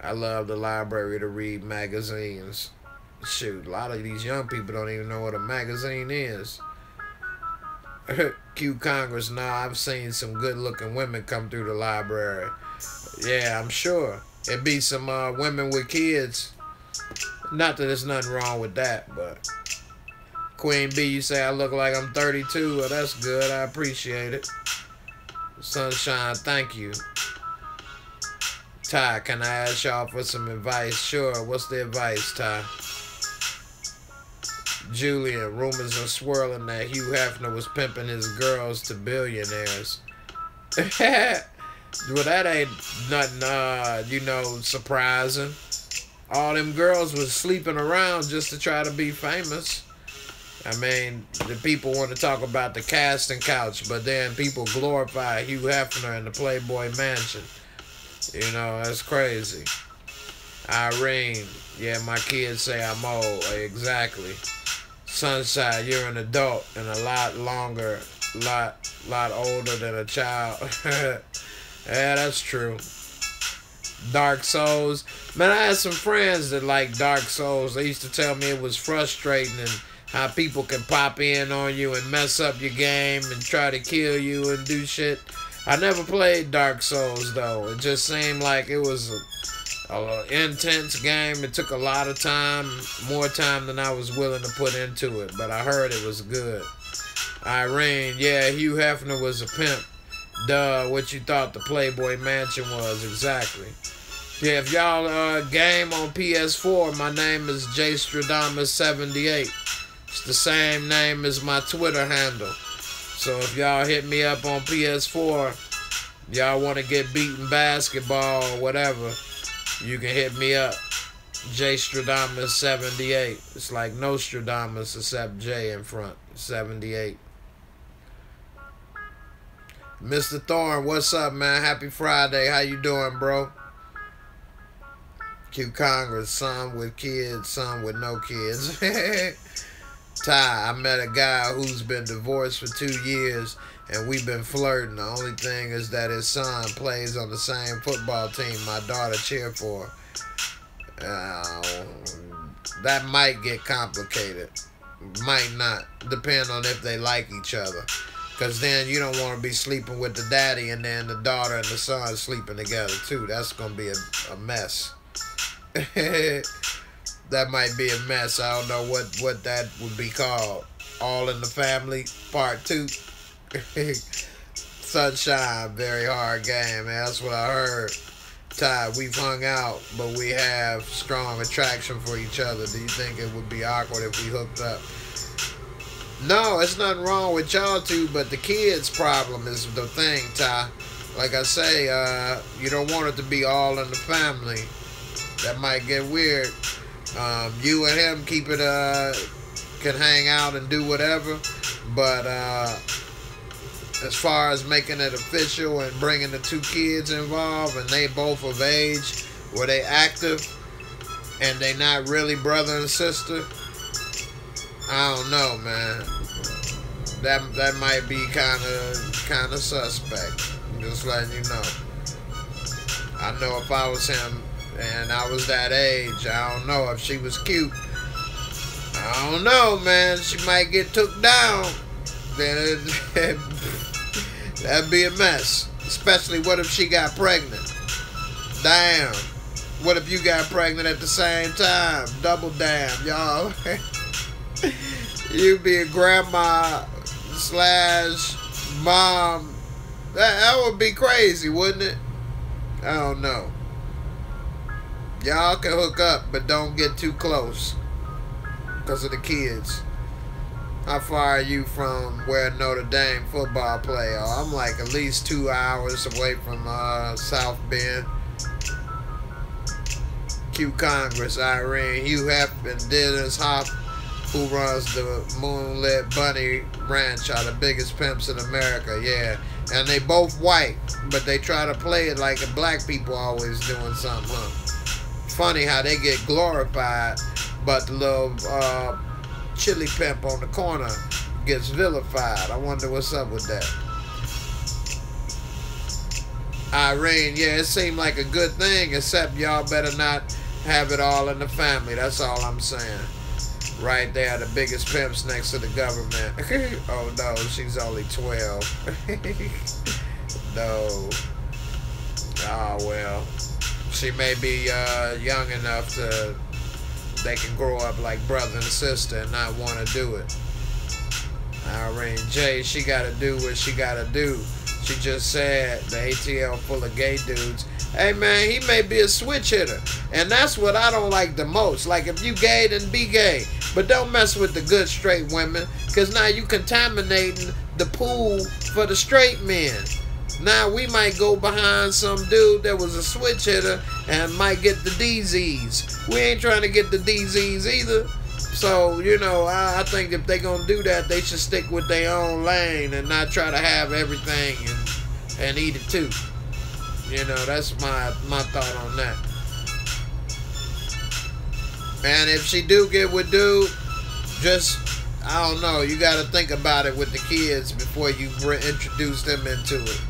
I love the library to read magazines. Shoot, a lot of these young people don't even know what a magazine is. Q Congress, nah, I've seen some good-looking women come through the library. Yeah, I'm sure. It be some women with kids. Not that there's nothing wrong with that, but... Queen B, you say I look like I'm 32. Well, that's good. I appreciate it. Sunshine, thank you. Ty, can I ask y'all for some advice? Sure. What's the advice, Ty? Julian, rumors are swirling that Hugh Hefner was pimping his girls to billionaires. Well, that ain't nothing, you know, surprising. All them girls was sleeping around just to try to be famous. I mean, the people want to talk about the casting couch, but then people glorify Hugh Hefner in the Playboy Mansion. You know, that's crazy. Irene, yeah, my kids say I'm old. Exactly. Sunshine, you're an adult and a lot longer, lot older than a child. Yeah, that's true. Dark Souls. Man, I had some friends that like Dark Souls. They used to tell me it was frustrating and how people can pop in on you and mess up your game and try to kill you and do shit. I never played Dark Souls, though. It just seemed like it was intense game. It took a lot of time, more time than I was willing to put into it, but I heard it was good. Irene, yeah, Hugh Hefner was a pimp. Duh, what you thought the Playboy Mansion was, exactly. Yeah, if y'all game on PS4, my name is JASMINE78. It's the same name as my Twitter handle. So if y'all hit me up on PS4, y'all want to get beaten basketball or whatever, you can hit me up. JASMINE78. It's like Nostradamus except J in front. 78. Mr. Thorne, what's up, man? Happy Friday. How you doing, bro? Q Congress, some with kids, some with no kids. Ty, I met a guy who's been divorced for 2 years, and we've been flirting. The only thing is that his son plays on the same football team my daughter cheered for. That might get complicated. Might not. Depend on if they like each other. Because then you don't want to be sleeping with the daddy and then the daughter and the son sleeping together too. That's going to be a mess. That might be a mess. I don't know what that would be called. All in the Family Part 2. Sunshine, very hard game, man. That's what I heard. Ty, we've hung out, but we have strong attraction for each other. Do you think it would be awkward if we hooked up? No, it's nothing wrong with y'all two, but the kids' problem is the thing, Ty. Like I say, you don't want it to be all in the family. That might get weird. You and him keep it, can hang out and do whatever, but as far as making it official and bringing the two kids involved, and they both of age where they active and they not really brother and sister, I don't know, man. That might be kind of suspect. I'm just letting you know. I know if I was him and I was that age, I don't know if she was cute. I don't know, man. She might get took down. Then that'd be a mess. Especially what if she got pregnant? Damn. What if you got pregnant at the same time? Double damn, y'all. You be a grandma / mom. That would be crazy, wouldn't it? I don't know. Y'all can hook up, but don't get too close because of the kids. How far are you from where Notre Dame football play? I'm like at least 2 hours away from South Bend. Q Congress, Irene, Hugh Hefner, Dennis Hop, who runs the Moonlit Bunny Ranch, are the biggest pimps in America, yeah. And they both white, but they try to play it like black people always doing something, huh? Funny how they get glorified, but the little chili pimp on the corner gets vilified. I wonder what's up with that. Irene, yeah, it seemed like a good thing, except y'all better not have it all in the family. That's all I'm saying. Right there, the biggest pimps next to the government. Oh no, she's only 12. No. Oh well. She may be young enough to they can grow up like brother and sister and not want to do it. Irene J, she gotta do what she gotta do. She just said the ATL full of gay dudes. Hey man, he may be a switch hitter. And that's what I don't like the most. Like if you gay, then be gay. But don't mess with the good straight women. Because now you contaminating the pool for the straight men. Now we might go behind some dude that was a switch hitter and might get the DZs. We ain't trying to get the DZs either. So, you know, I think if they gonna do that, they should stick with their own lane and not try to have everything and eat it too. You know, that's my thought on that. And if she do get with dude, just, I don't know, you got to think about it with the kids before you introduce them into it.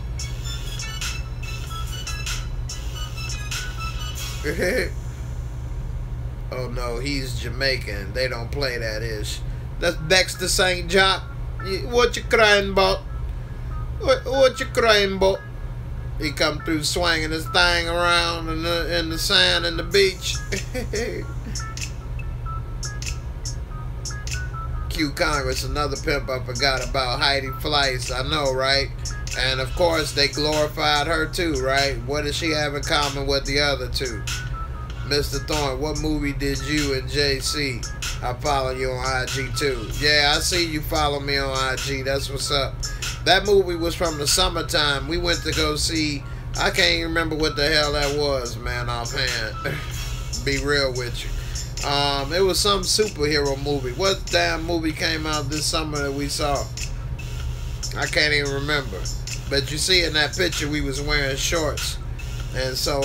Oh no, he's Jamaican. They don't play that ish. That's Dexter St. John. What you crying about? What you crying about? He come through swinging his thing around in the sand and the beach. Q Congress, another pimp I forgot about. Heidi Fleiss, I know, right? And of course they glorified her too, right? What does she have in common with the other two? Mr. Thorne, what movie did you and Jay see? I follow you on IG too. Yeah, I see you follow me on IG. That's what's up. That movie was from the summertime. We went to go see, I can't even remember what the hell that was, man, offhand. Be real with you. It was some superhero movie. What damn movie came out this summer that we saw? I can't even remember. But you see in that picture we was wearing shorts. And so,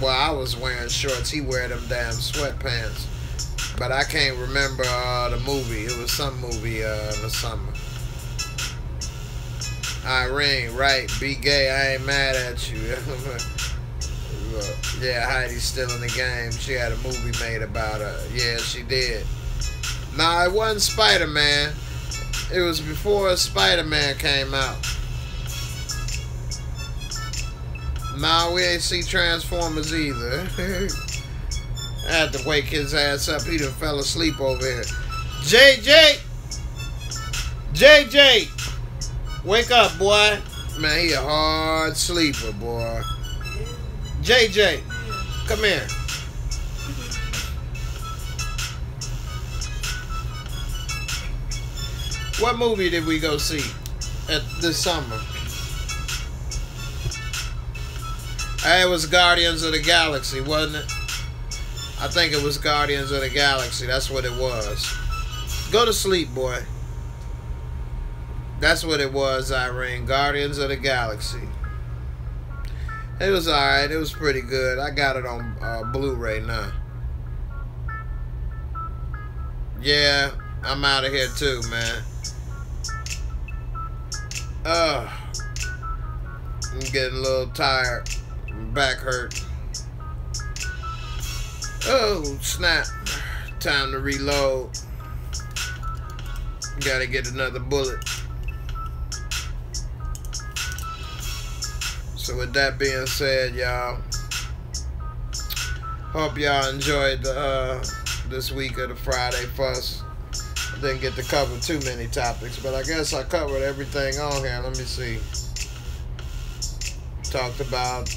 well, I was wearing shorts. He wear them damn sweatpants. But I can't remember the movie. It was some movie in the summer. Irene, right. Be gay. I ain't mad at you. Yeah, Heidi's still in the game. She had a movie made about her. Yeah, she did. Nah, it wasn't Spider-Man. It was before Spider-Man came out. Nah, we ain't see Transformers either. I had to wake his ass up. He done fell asleep over here. JJ! Wake up, boy. Man, he a hard sleeper, boy. JJ, come here. What movie did we go see this summer? It was Guardians of the Galaxy, wasn't it? I think it was Guardians of the Galaxy. That's what it was. Go to sleep, boy. That's what it was, Irene. Guardians of the Galaxy. It was alright. It was pretty good. I got it on Blu-ray now. Yeah, I'm out of here too, man. I'm getting a little tired. My back hurt. Oh, snap. Time to reload. Gotta get another bullet. So with that being said, y'all, hope y'all enjoyed this week of the Friday Fuss. I didn't get to cover too many topics, but I guess I covered everything on here. Let me see. Talked about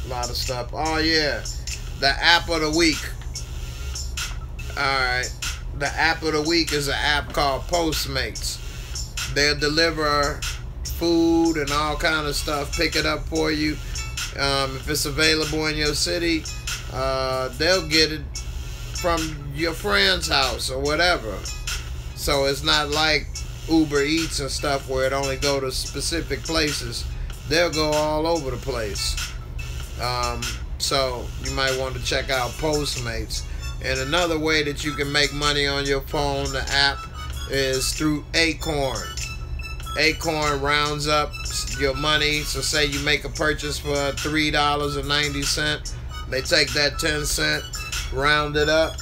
a lot of stuff. Oh yeah, the app of the week. Alright, the app of the week is an app called Postmates. They'll deliver food and all kind of stuff, pick it up for you. If it's available in your city, they'll get it from your friend's house or whatever. So it's not like Uber Eats and stuff where it only go to specific places. They'll go all over the place. So you might want to check out Postmates. And another way that you can make money on your phone, the app, is through Acorn. Acorn rounds up your money. So say you make a purchase for $3.90. They take that 10 cent, round it up,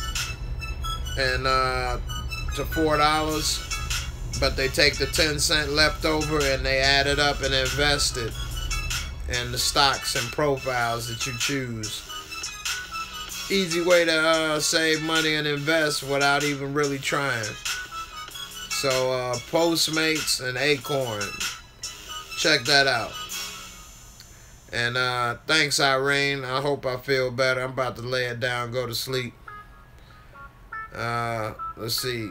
and to $4. But they take the 10 cent left over and they add it up and invest it in the stocks and profiles that you choose. Easy way to save money and invest without even really trying. So Postmates and Acorn, check that out. And thanks, Irene. I hope I feel better. I'm about to lay it down, go to sleep. Let's see,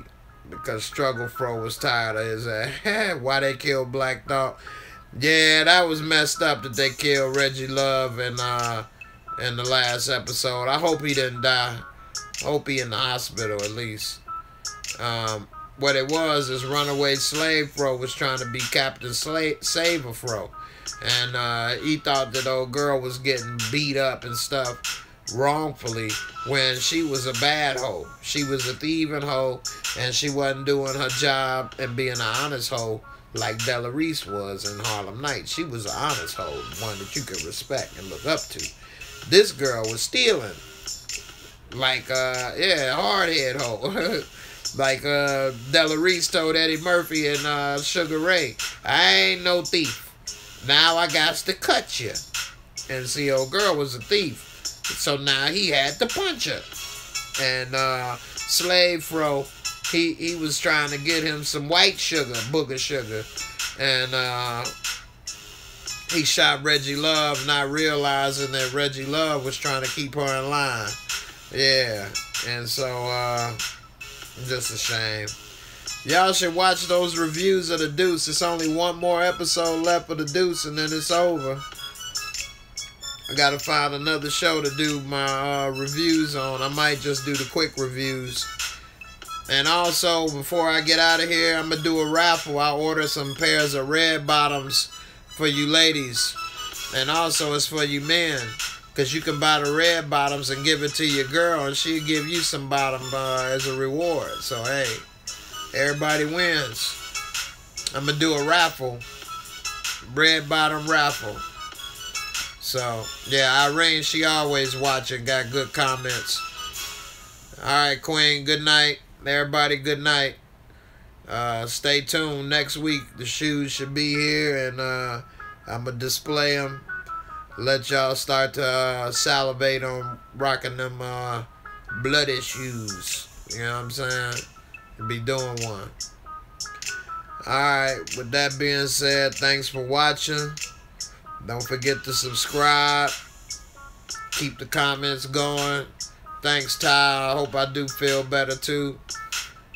because Struggle Fro was tired of his ass. Why they killed Black Thought? Yeah, that was messed up that they killed Reggie Love in the last episode. I hope he didn't die. I hope he in the hospital at least. What it was is Runaway Slave Fro was trying to be Captain Saver Fro. And he thought that old girl was getting beat up and stuff wrongfully when she was a bad hoe. She was a thieving hoe and she wasn't doing her job and being an honest hoe like Della Reese was in Harlem Nights. She was an honest hoe, one that you could respect and look up to. This girl was stealing. Like, yeah, hardhead hoe. Like Della Reese told Eddie Murphy and Sugar Ray, I ain't no thief. Now I got to cut you. And see, old girl was a thief. So now he had to punch her. And Slave Fro, he was trying to get him some white sugar, booger sugar. And he shot Reggie Love, not realizing that Reggie Love was trying to keep her in line. Yeah. And so, just a shame. Y'all should watch those reviews of The Deuce. It's only one more episode left of The Deuce, and then it's over. I gotta find another show to do my reviews on. I might just do the quick reviews. And also, before I get out of here, I'm gonna do a raffle. I order some pairs of red bottoms for you ladies. And also, it's for you men. Because you can buy the red bottoms and give it to your girl, and she'll give you some bottom as a reward. So, hey, everybody wins. I'm gonna do a raffle. Red bottom raffle. So, yeah, Irene, she always watching, got good comments. Alright, Queen, good night. Everybody, good night. Stay tuned. Next week, the shoes should be here, and I'm going to display them. Let y'all start to salivate on rocking them bloody shoes. You know what I'm saying? Be doing one. Alright, with that being said, thanks for watching. Don't forget to subscribe. Keep the comments going. Thanks, Ty. I hope I do feel better too.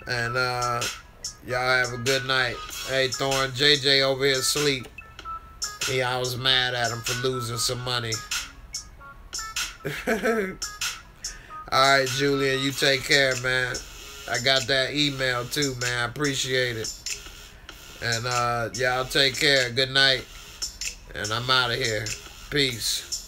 And y'all have a good night. Hey, Thorn, JJ over here asleep. I was mad at him for losing some money. Alright, Julian, you take care, man. I got that email too, man. I appreciate it. And y'all take care. Good night. And I'm out of here. Peace.